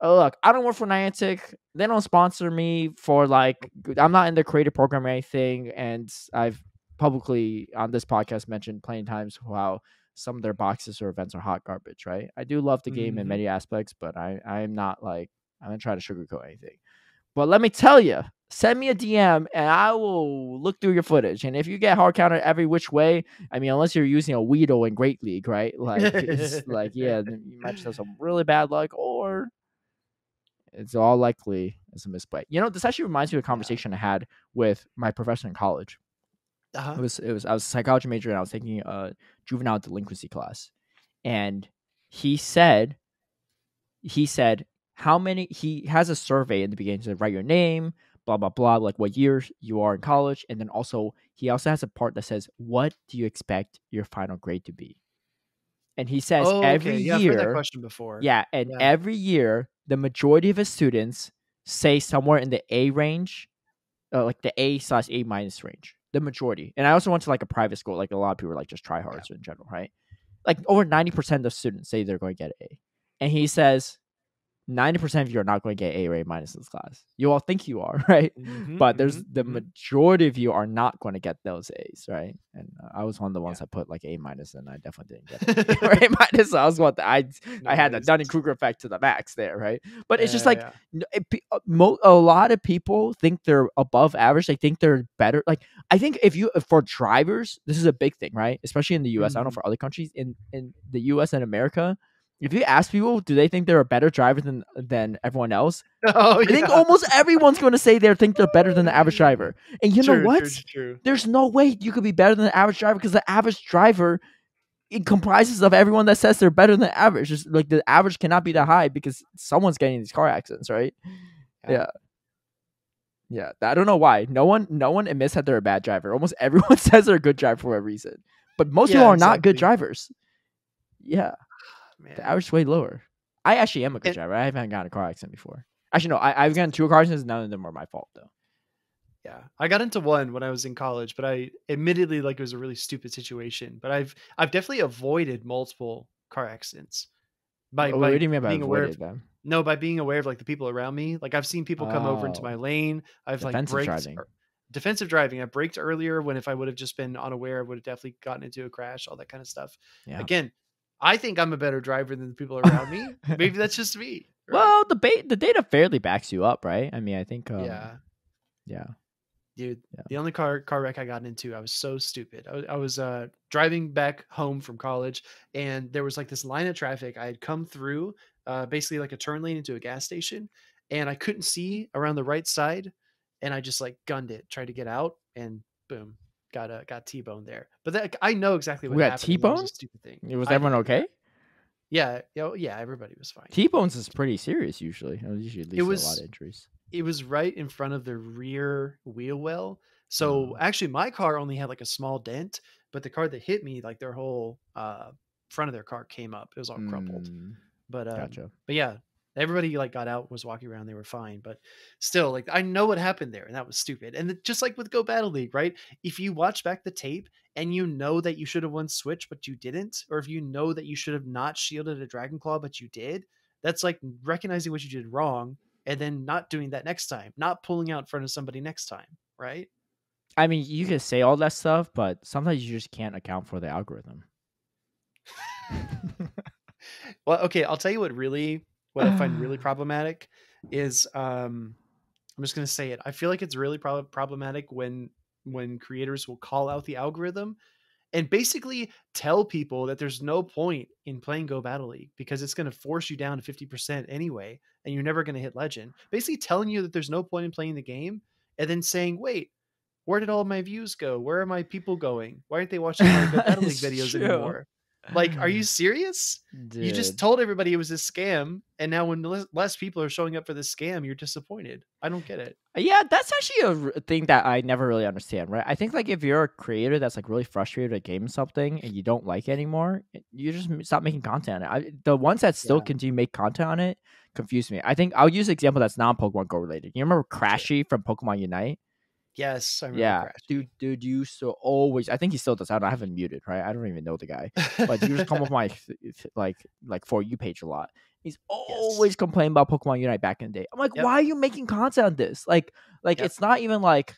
Oh, look, I don't work for Niantic. They don't sponsor me for I'm not in the creative program or anything. And I've publicly on this podcast mentioned plenty of times how some of their boxes or events are hot garbage, right? I do love the game in many aspects, but I'm not I'm not trying to sugarcoat anything. But let me tell you, send me a DM and I will look through your footage. And if you get hard counted every which way, I mean, unless you're using a Weedle in Great League, right? It's yeah, you might just have some really bad luck, or it's all likely it's a misplay. This actually reminds me of a conversation I had with my professor in college. I was a psychology major and I was taking a juvenile delinquency class, and he said how many, he has a survey in the beginning to write your name, blah blah blah, like what year you are in college, and then he also has a part that says what do you expect your final grade to be. And he says every year, I've heard that question before. Yeah, and every year the majority of his students say somewhere in the A range, like the A/A minus range. The majority. And I also went to like a private school. Like a lot of people are like just tryhards in general, right? Like over 90% of students say they're going to get an A. And he says 90% of you are not going to get A or A minus in this class. You all think you are, right? But there's the majority of you are not going to get those A's, right? And I was one of the ones that put like A minus, and I definitely didn't get an A or A minus. So I was what I had the Dunning-Kruger effect to the max there, right? But it's just like a lot of people think they're above average. They think they're better. Like I think for drivers, this is a big thing, right? Especially in the U.S. I don't know for other countries. In the U.S. and America, if you ask people, do they think they're a better driver than everyone else? I think almost everyone's going to say they think they're better than the average driver. And you know what? True. There's no way you could be better than the average driver, because the average driver, it comprises of everyone that says they're better than the average. Just like the average cannot be that high because someone's getting these car accidents, right? Yeah. I don't know why. No one admits that they're a bad driver. Almost everyone says they're a good driver for a reason. But most people are not good drivers. Yeah. Man. The average is way lower. I actually am a good driver. I haven't gotten a car accident before. Actually, no. I've gotten 2 car accidents. None of them were my fault, though. Yeah, I got into one when I was in college, but I admittedly it was a really stupid situation. But I've definitely avoided multiple car accidents by what do you mean by being aware of them? No, by being aware of like the people around me. Like I've seen people come over into my lane. I've defensive driving. I braked earlier when if I would have just been unaware, I would have definitely gotten into a crash. All that kind of stuff. Yeah. Again, I think I'm a better driver than the people around me. Maybe that's just me. Right? Well, the data fairly backs you up, right? I mean, I think. Yeah. Dude, the only car wreck I got into, I was so stupid. I was driving back home from college, and there was like this line of traffic. I had come through basically like a turn lane into a gas station, and I couldn't see around the right side, and I just like gunned it, tried to get out, and boom, got T-boned there. But I know exactly what happened. T-bone? It was a stupid thing. Was everyone okay? Yeah, everybody was fine. T-bones is pretty serious usually. It usually leads to a lot of injuries. It was right in front of the rear wheel well. So actually my car only had like a small dent, but the car that hit me, like their whole front of their car came up. It was all crumpled. But gotcha. But yeah, everybody like got out, was walking around, they were fine. But still, like I know what happened there, and that was stupid. And just like with Go Battle League, right? If you watch back the tape and you know that you should have won Switch, but you didn't, or if you know that you should have not shielded a Dragon Claw, but you did, that's like recognizing what you did wrong. And then not doing that next time, not pulling out in front of somebody next time, right? I mean, you can say all that stuff, but sometimes you just can't account for the algorithm. Well, okay, I'll tell you what I find really problematic is, I'm just going to say it. I feel like it's really problematic when creators will call out the algorithm and basically tell people that there's no point in playing Go Battle League because it's going to force you down to 50% anyway, and you're never going to hit Legend. Basically telling you that there's no point in playing the game, and then saying, wait, where did all my views go? Where are my people going? Why aren't they watching my Go Battle League videos anymore? Like, are you serious? Dude. You just told everybody it was a scam, and now when less people are showing up for the scam, you're disappointed. I don't get it. Yeah, that's actually a thing that I never really understand, right? I think like if you're a creator that's like really frustrated at game something and you don't like it anymore, you just stop making content on it. The ones that still continue to make content on it confuse me. I think I'll use an example that's not Pokemon Go related. You remember Crashy from Pokemon Unite? Yes, I remember. Yeah, dude used to always. I think he still does. I haven't muted, right? I don't even know the guy, but he used to come with my like For You page a lot. He's always complaining about Pokemon Unite back in the day. I'm like, why are you making content on this? Like it's not even like,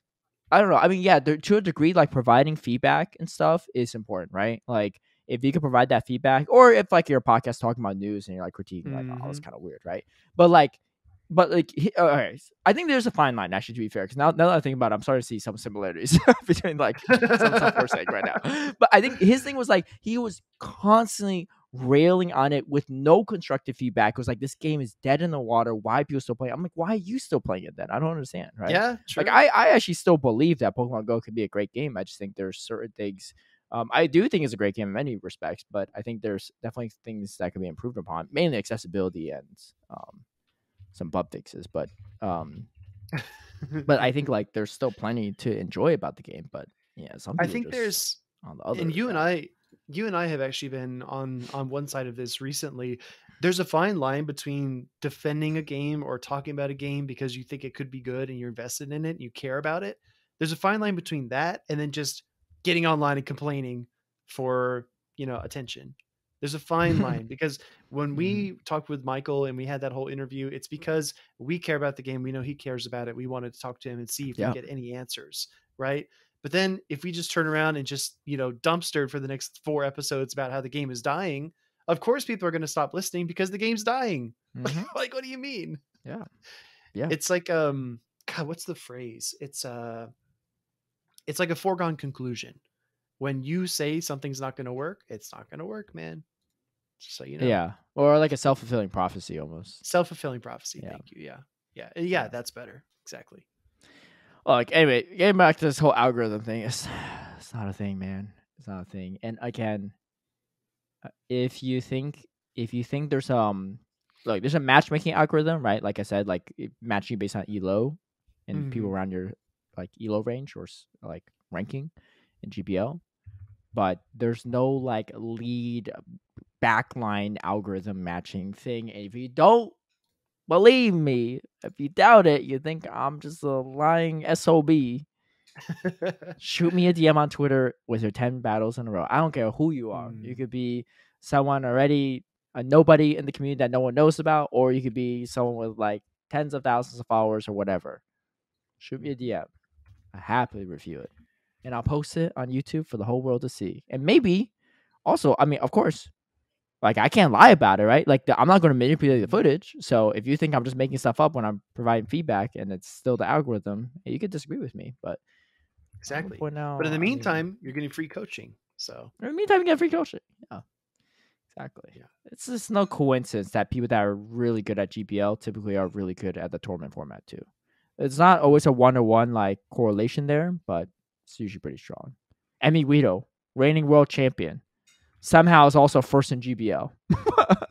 I don't know. I mean, yeah, to a degree, like providing feedback and stuff is important, right? Like if you can provide that feedback, or if like your podcast talking about news and you're like critiquing, like, oh, it's kind of weird, right? But like, okay, I think there's a fine line, actually, to be fair, because now that I think about it, I'm starting to see some similarities between like some stuff we're saying right now. But I think his thing was like he was constantly railing on it with no constructive feedback. It was like, this game is dead in the water. Why are people still playing? I'm like, why are you still playing it then? I don't understand, right? Yeah, true. Like I actually still believe that Pokemon Go can be a great game. I just think there's certain things. I do think it's a great game in many respects, but I think there's definitely things that can be improved upon, mainly accessibility and some bug fixes, but I think like there's still plenty to enjoy about the game. But yeah, I think there's on the other. And you and I have actually been on one side of this recently. there's a fine line between defending a game or talking about a game because you think it could be good and you're invested in it and you care about it. There's a fine line between that and then just getting online and complaining for, attention. There's a fine line because when we talked with Michael and we had that whole interview, it's because we care about the game. We know he cares about it. We wanted to talk to him and see if we get any answers, right? But then if we just turn around and just, dumpster for the next 4 episodes about how the game is dying, of course people are going to stop listening because the game's dying. Like, what do you mean? Yeah. It's like, God, what's the phrase? It's like a foregone conclusion. When you say something's not going to work, it's not going to work, man. So, Yeah. Or like a self-fulfilling prophecy almost. Self-fulfilling prophecy. Yeah. Thank you. Yeah. That's better. Exactly. Well, like, anyway, getting back to this whole algorithm thing, it's not a thing, man. It's not a thing. And again, if you think there's there's a matchmaking algorithm, right? Like I said, like matching based on elo and people around your like elo range or like ranking in GPL, but there's no like lead backline algorithm matching thing. And if you don't believe me, if you doubt it, you think I'm just a lying SOB, shoot me a DM on Twitter with your 10 battles in a row. I don't care who you are. You could be someone already, a nobody in the community that no one knows about, or you could be someone with like tens of thousands of followers or whatever. Shoot me a DM. I happily review it. And I'll post it on YouTube for the whole world to see. And maybe also, I mean, of course, like I can't lie about it, right? Like I'm not going to manipulate the footage. So if you think I'm just making stuff up when I'm providing feedback and it's still the algorithm, you could disagree with me. But exactly. But in the meantime, you're getting free coaching. So in the meantime, you get free coaching. Yeah, exactly. Yeah. It's just no coincidence that people that are really good at GPL typically are really good at the tournament format too. It's not always a 1-to-1 like correlation there, but it's usually pretty strong. Emi Guido, reigning world champion, somehow is also first in GBL.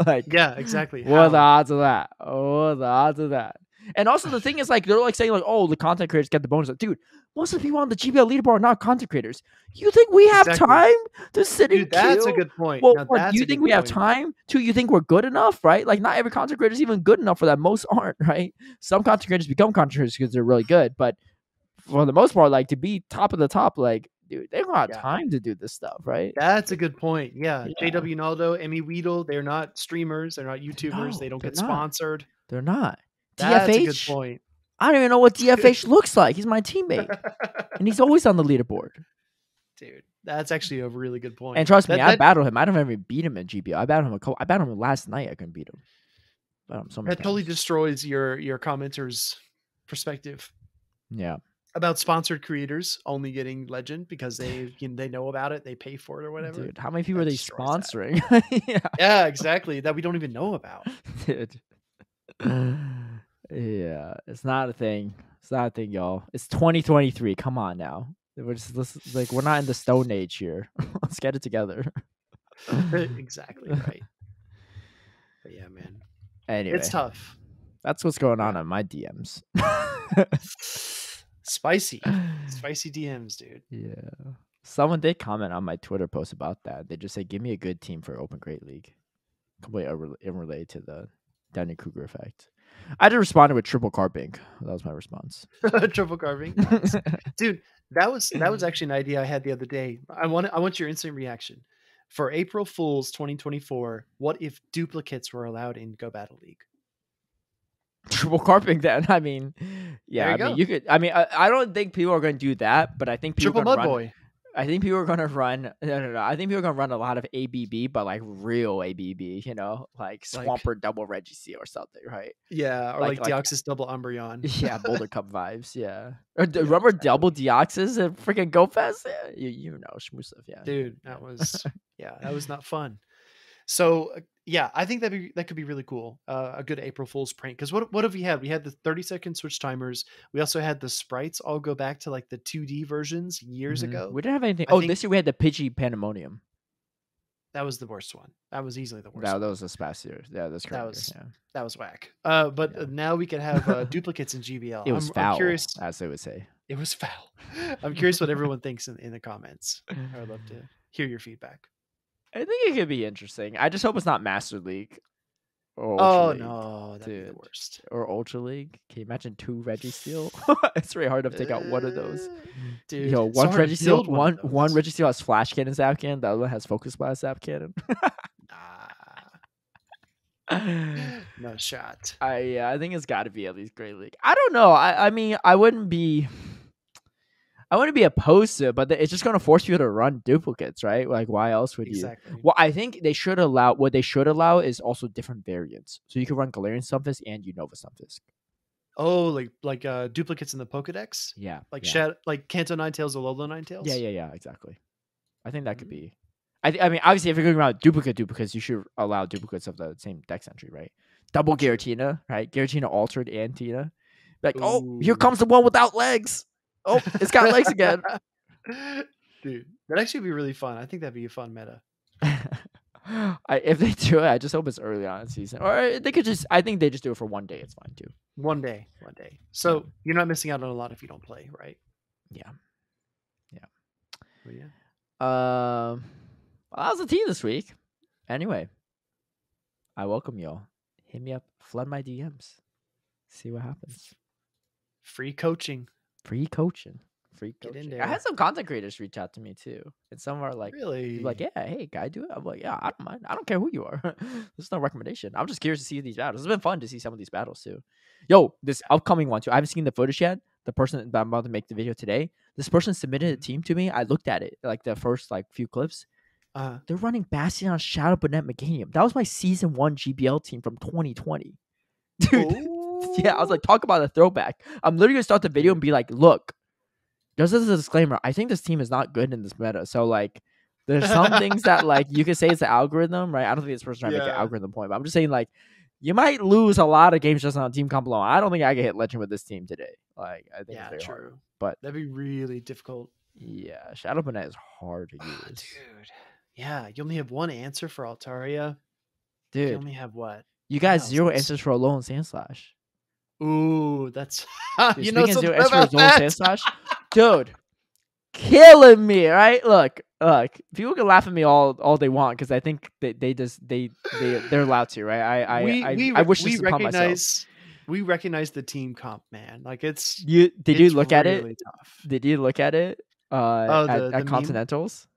Like, yeah, exactly. What are the odds of that? Oh, the odds of that. And also the thing is, like, they're like saying like, oh, the content creators get the bonus. Like, dude, most of the people on the GBL leaderboard are not content creators. You think we have time to sit and kill? That's a good point. Well, do you think we have time? You think we're good enough, right? Like, not every content creator is even good enough for that. Most aren't, right? Some content creators become content creators because they're really good, but for the most part, like, to be top of the top, like, dude, they don't have time to do this stuff, right? That's a good point. Yeah. JW Naldo, Emi Weedle, they're not streamers. They're not YouTubers. They don't get sponsored. They're not. That's DFH? a good point. I don't even know what DFH looks like. He's my teammate. And he's always on the leaderboard. Dude, that's actually a really good point. And trust me, I battled him. I don't even beat him in GBL. I battled him last night. I couldn't beat him. That totally destroys your commenters' perspective. Yeah. About sponsored creators only getting legend because they know about it, they pay for it or whatever. Dude, how many people are they sponsoring? Yeah, exactly. That we don't even know about. Dude. Yeah, it's not a thing. It's not a thing, y'all. It's 2023. Come on now. We're not in the Stone Age here. Let's get it together. Exactly right. But yeah, man. Anyway, it's tough. That's what's going on my DMs. Spicy DMs, dude. Yeah. Someone did comment on my Twitter post about that. They just said, "Give me a good team for Open Great League." Completely unrelated to the Danny Kruger effect. I just responded with triple carping. That was my response. Triple carving, dude. That was actually an idea I had the other day. I want your instant reaction for April Fool's 2024. What if duplicates were allowed in Go Battle League? Triple carping, then. I mean, yeah. I mean, you could. I mean, I don't think people are going to do that, but I think people triple mud boy. I think people are going to run. No. I think people are going to run a lot of ABB, but like real ABB, like Swampert double Regice or something, right? Yeah, or like Deoxys double Umbreon. Yeah, Boulder Cup vibes. Yeah, remember double Deoxys and freaking GoFest? Yeah, you know, Shmusov. Yeah, dude, that was that was not fun. So yeah, I think that could be really cool. A good April Fool's prank. Because what have we had? We had the 30-second switch timers. We also had the sprites all go back to like the 2D versions years ago. We didn't have anything. This year we had the Pidgey Pandemonium. That was the worst one. That was easily the worst. That was this past year. Yeah, that was whack. But now we can have duplicates in GBL. It was foul, I'm curious, as they would say. It was foul. I'm curious what everyone thinks in the comments. I would love to hear your feedback. I think it could be interesting. I just hope it's not Master League. or Ultra League. No, that'd be the Dude. worst. Or Ultra League. Can you imagine 2 Registeel? It's very hard to take out one of those. Dude, Yo, it's so one hard to Registeel, build one of one those. Registeel has Flash Cannon Zap Cannon, the other one has Focus Blast Zap Cannon. No shot. I think it's got to be at least Great League. I don't know. I mean, I wouldn't be opposed to it, but it's just going to force you to run duplicates, right? Like, why else would Exactly. you? Well, I think they should allow. What they should allow is also different variants, so you can run Galarian Stunfisk and Unova Stunfisk. Oh, like duplicates in the Pokedex? Yeah, Like yeah. like Kanto Ninetales or Lolo Ninetales? Yeah, exactly. I think that could be. I mean, obviously, if you're going around duplicates, you should allow duplicates of the same dex entry, right? Double Giratina, right? Giratina altered and Tina. Like, oh, here comes the one without legs. Oh, it's got legs again. Dude, that'd actually be really fun. I think that'd be a fun meta. If they do it, I just hope it's early on in the season. Or they could just, I think they just do it for one day. It's fine too. One day. So you're not missing out on a lot if you don't play, right? Yeah. Well, yeah. Well, that was the tea this week. Anyway, I welcome y'all. Hit me up, flood my DMs, see what happens. Free coaching. Get in there. I had some content creators reach out to me too, and some are like, really, like, yeah, hey, can I do it? I'm like, yeah, I don't mind. I don't care who you are. There's no recommendation. I'm just curious to see these battles. It's been fun to see some of these battles too. Yo, this upcoming one too. I haven't seen the footage yet. The person that I'm about to make the video today, this person submitted a team to me. I looked at it, like the first few clips. They're running Bastion, Shadow, Bonnet, Meganium. That was my season 1 GBL team from 2020. Dude, yeah, I was like, talk about a throwback. I'm literally gonna start the video and be like, look, just as a disclaimer, I think this team is not good in this meta. So like, there's some things that like you could say it's the algorithm, right? I don't think this person's trying to make an algorithm point, but I'm just saying like, you might lose a lot of games just on team comp alone. I don't think I can hit legend with this team today. Like, I think it's very hard. But that'd be really difficult. Yeah, Shadow Bonnet is hard to use. Dude. Yeah, you only have one answer for Altaria. Dude. You only have what? You got 0 answers for Alolan Sandslash. Ooh, that's dude, you know something 0 answers for Alolan Sandslash? Dude, killing me, right? Look, people can laugh at me all they want because I think they're allowed to, right? I wish this upon myself. We recognize the team comp, man. Like it's Did you look at it? Tough. Did you look at it? At Continentals?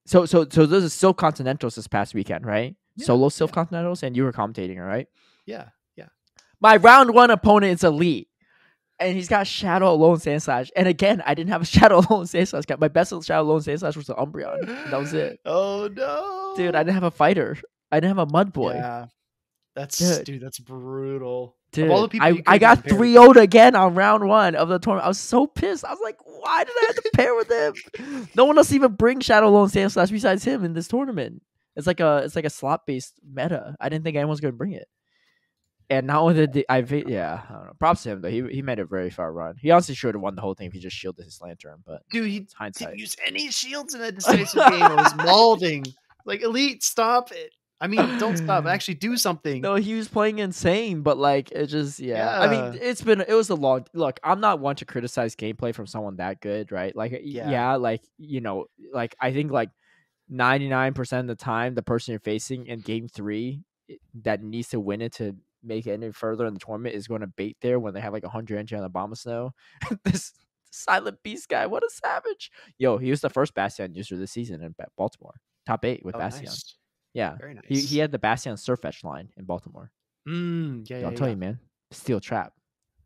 So those are still Continentals this past weekend, right? Yeah, Solo Sylph Continentals, and you were commentating, right? Yeah. My round 1 opponent is Elite, and he's got Shadow Alolan Sandslash. And again, I didn't have a Shadow Alolan Sandslash. My best Shadow Alolan Sandslash was the Umbreon. That was it. Oh no, dude! I didn't have a fighter. I didn't have a Mud Boy. Yeah, that's brutal. Dude, of all the people I got 3-0'd again on round 1 of the tournament. I was so pissed. I was like, why did I have to pair with him? No one else even brings Shadow Alolan Sandslash besides him in this tournament. It's like a slot based meta. I didn't think anyone's gonna bring it. And not only did I don't know. Props to him though. He made a very far run. He honestly should have won the whole thing if he just shielded his Lantern. But dude, he hindsight. Didn't use any shields in that decisive game. It was molding. Like Elite, stop it. I mean, don't stop. Actually, do something. No, he was playing insane, but like it just I mean, it was a long look. I'm not one to criticize gameplay from someone that good, right? Like like like I think like 99% of the time, the person you're facing in game 3 that needs to win it to make it any further in the tournament is going to bait there when they have like 100 entry on the Abomasnow. This Silent Beast guy, what a savage! Yo, he was the first Bastion user this season in Baltimore, top 8 with Bastion. Nice. Yeah, very nice. He had the Bastion Surfetch line in Baltimore. I'll tell you, man, Steel Trap.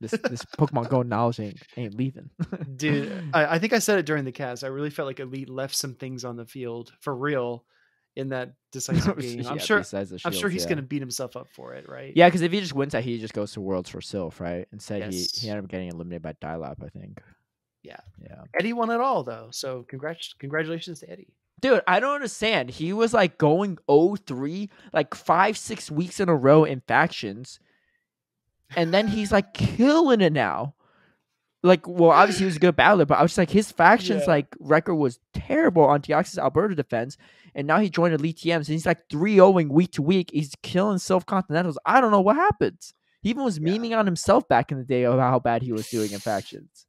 This Pokemon Go knowledge ain't leaving. Dude, I think I said it during the cast. I really felt like Elite left some things on the field for real in that decisive game. I'm sure he's gonna beat himself up for it, right? Yeah, because if he just wins that, he just goes to Worlds for Sylph, right? Instead, he ended up getting eliminated by Dialab, I think. Yeah. Eddie won it all though, so congratulations to Eddie. Dude, I don't understand. He was like going 0-3 like 5-6 weeks in a row in factions. And then he's like killing it now. Like, well, obviously he was a good battler, but I was just like, his factions like record was terrible on Deoxys Alberta defense, and now he joined Elite TMs, and he's like 3-0ing week to week. He's killing Sylph Continentals. I don't know what happens. He even was memeing on himself back in the day about how bad he was doing in factions.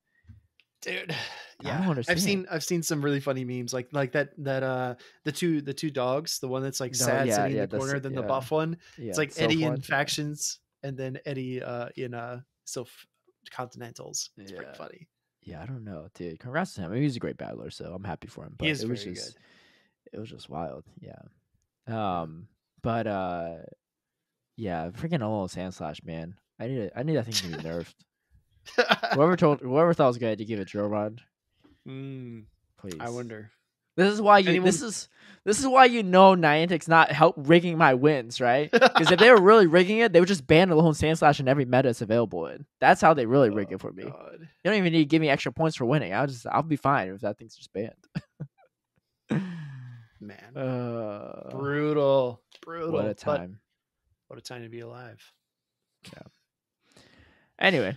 Dude, Yeah, I don't understand. I've seen some really funny memes like that the two dogs, the one that's like No, sad yeah, sitting in yeah, the corner, then the buff one. It's yeah, like the self Eddie in one. factions, and then Eddie in Sylph Continentals. It's pretty Yeah, funny. yeah, I don't know, dude. Congrats to him. He's a great battler, so I'm happy for him. He But is very good. it was just wild. Yeah. Yeah. But yeah, freaking almost hand slash, man. I need that thing to be nerfed. Whoever thought it was good to give it drill rod, please. I wonder. This is why you know Niantic's not help rigging my wins, right? Because if they were really rigging it, they would just ban the lone sand slash in every meta it's available in. That's how they really rig it for me. God. You don't even need to give me extra points for winning. I'll be fine if that thing's just banned. Man, brutal. What a time! What a time to be alive. Yeah. Anyway,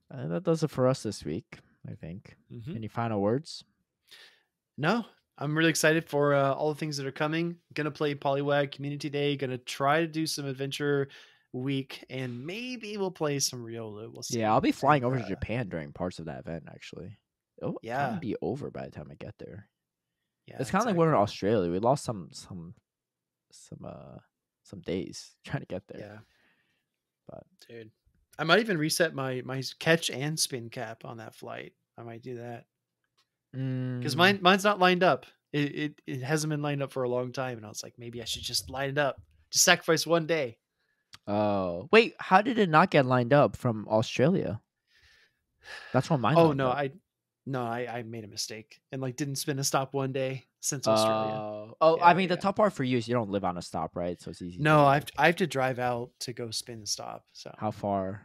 that does it for us this week, I think. Any final words? No, I'm really excited for all the things that are coming. Gonna play Poliwag Community Day. Gonna try to do some Adventure Week, and maybe we'll play some Riolu. We'll see. Yeah, I'll be flying over to Japan during parts of that event. Actually, it'll yeah, kind of be over by the time I get there. Yeah, it's kind of like we're in Australia. We lost some days trying to get there. Yeah, but dude, I might even reset my catch and spin cap on that flight. I might do that because mine's not lined up. It hasn't been lined up for a long time, and I was like, maybe I should just line it up. Just sacrifice one day. Oh wait, how did it not get lined up from Australia? That's when mine. Oh no, I made a mistake and like didn't spin a stop one day since Australia. Yeah, I mean the tough part for you is you don't live on a stop, right? So it's easy. No, I have to drive out to go spin and stop. So how far?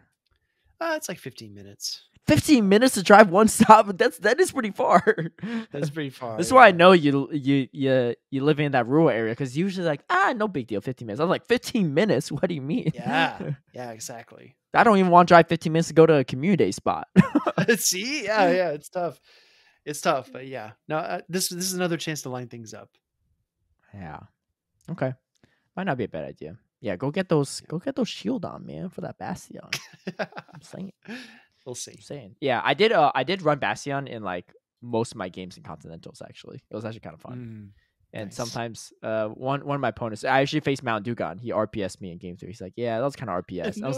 It's like 15 minutes. 15 minutes to drive one stop. That is pretty far. That's pretty far. That's why I know you live in that rural area, because usually like no big deal, 15 minutes. I was like 15 minutes. What do you mean? Yeah, exactly. I don't even want to drive 15 minutes to go to a community day spot. See, yeah, it's tough. It's tough, but yeah. No, this is another chance to line things up. Yeah. Okay. Might not be a bad idea. Yeah, go get those shield on, man, for that Bastion. I'm saying. We'll see. I'm saying. Yeah, I did run Bastion in like most of my games in Continentals, actually. It was actually kind of fun. And nice. Sometimes one of my opponents, I actually faced Mount Dugan. He RPS'd me in game 3. He's like, yeah, that was kind of RPS. No. I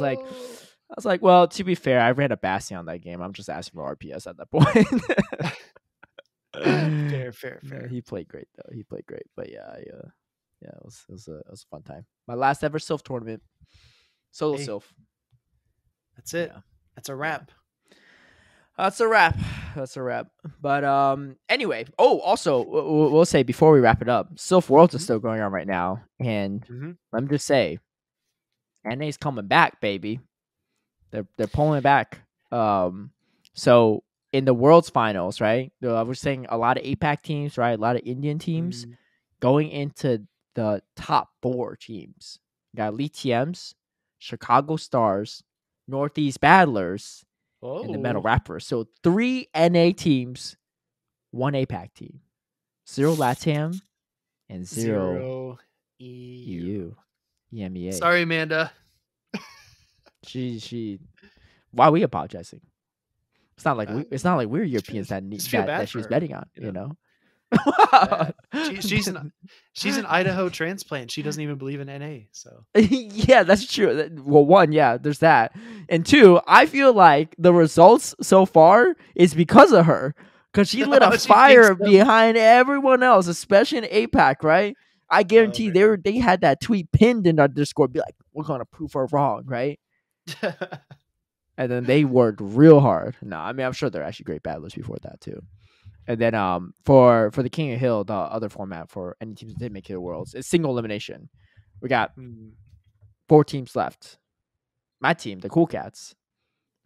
was like, well, to be fair, I ran a Bastion that game. I'm just asking for RPS at that point. Fair. He played great though. But yeah, it was a fun time. My last ever Sylph tournament. Solo Sylph. That's it. Yeah. That's a wrap. That's a wrap. But anyway. Oh, also, we'll say before we wrap it up, Sylph Worlds is still going on right now, and let me just say, NA's coming back, baby. They're pulling it back. So in the Worlds finals, right? I was saying a lot of APAC teams, right? A lot of Indian teams going into the top 4 teams. You got Elite TMs, Chicago Stars, Northeast Battlers, and the Metal Rappers. So 3 NA teams, 1 APAC team, 0 LATAM, and 0 EU. EMEA. Sorry, Amanda. She. Why are we apologizing? It's not like we're Europeans that she's betting on, you know. She's an Idaho transplant. She doesn't even believe in NA. So yeah, that's true. Well, 1, yeah, there's that, and 2, I feel like the results so far is because of her, because she lit a fire behind everyone else, especially in APAC, right? I guarantee they had that tweet pinned in our Discord, be like, we're gonna prove her wrong, right? And then they worked real hard. No, I mean, I'm sure they're actually great battlers before that too. And then for the King of Hill, the other format for any teams that did make it to Worlds, it's single elimination. We got 4 teams left. My team, the Cool Cats,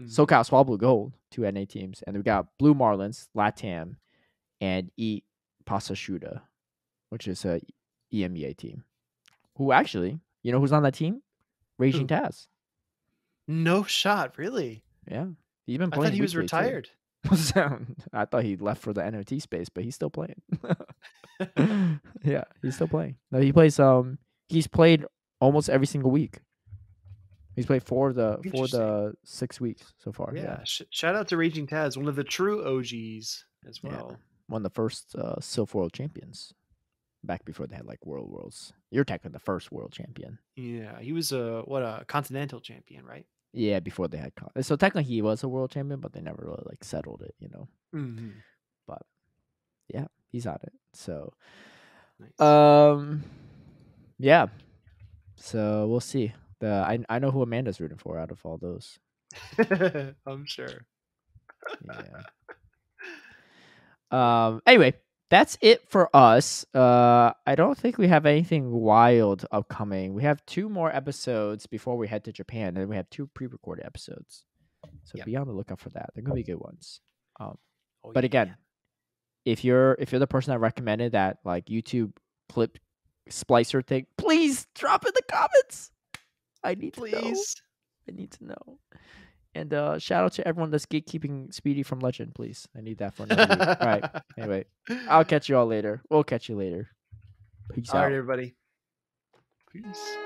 SoCal Swablu Gold, 2 NA teams, and we got Blue Marlins, LATAM, and Eat Pasashuda, which is a EMEA team. Who actually, you know who's on that team? Raging Taz. No shot, really? Yeah, he's been playing. I thought he was retired. I thought he left for the NFT space, but he's still playing. Yeah, he's still playing. No, he plays. He's played almost every single week. He's played 4 of the 6 weeks so far. Yeah. Shout out to Raging Taz, one of the true OGs as well. Yeah. One of the first Silph World champions. Back before they had like worlds. You're technically the first world champion. Yeah, he was a continental champion, right? Yeah, before they had so technically he was a world champion, but they never really like settled it, Mm-hmm. But yeah, he's on it. So nice. Yeah. So we'll see. I know who Amanda's rooting for out of all those. I'm sure. Yeah. Anyway, that's it for us. I don't think we have anything wild upcoming. We have 2 more episodes before we head to Japan, and we have 2 pre-recorded episodes. So be on the lookout for that. They're gonna be good ones. But again, if you're the person that recommended that like YouTube clip splicer thing, please drop in the comments. I need to know. And shout out to everyone that's gatekeeping Speedy from Legend, please. I need that for another week. All right. Anyway, I'll catch you all later. We'll catch you later. Peace out. All right, everybody. Peace.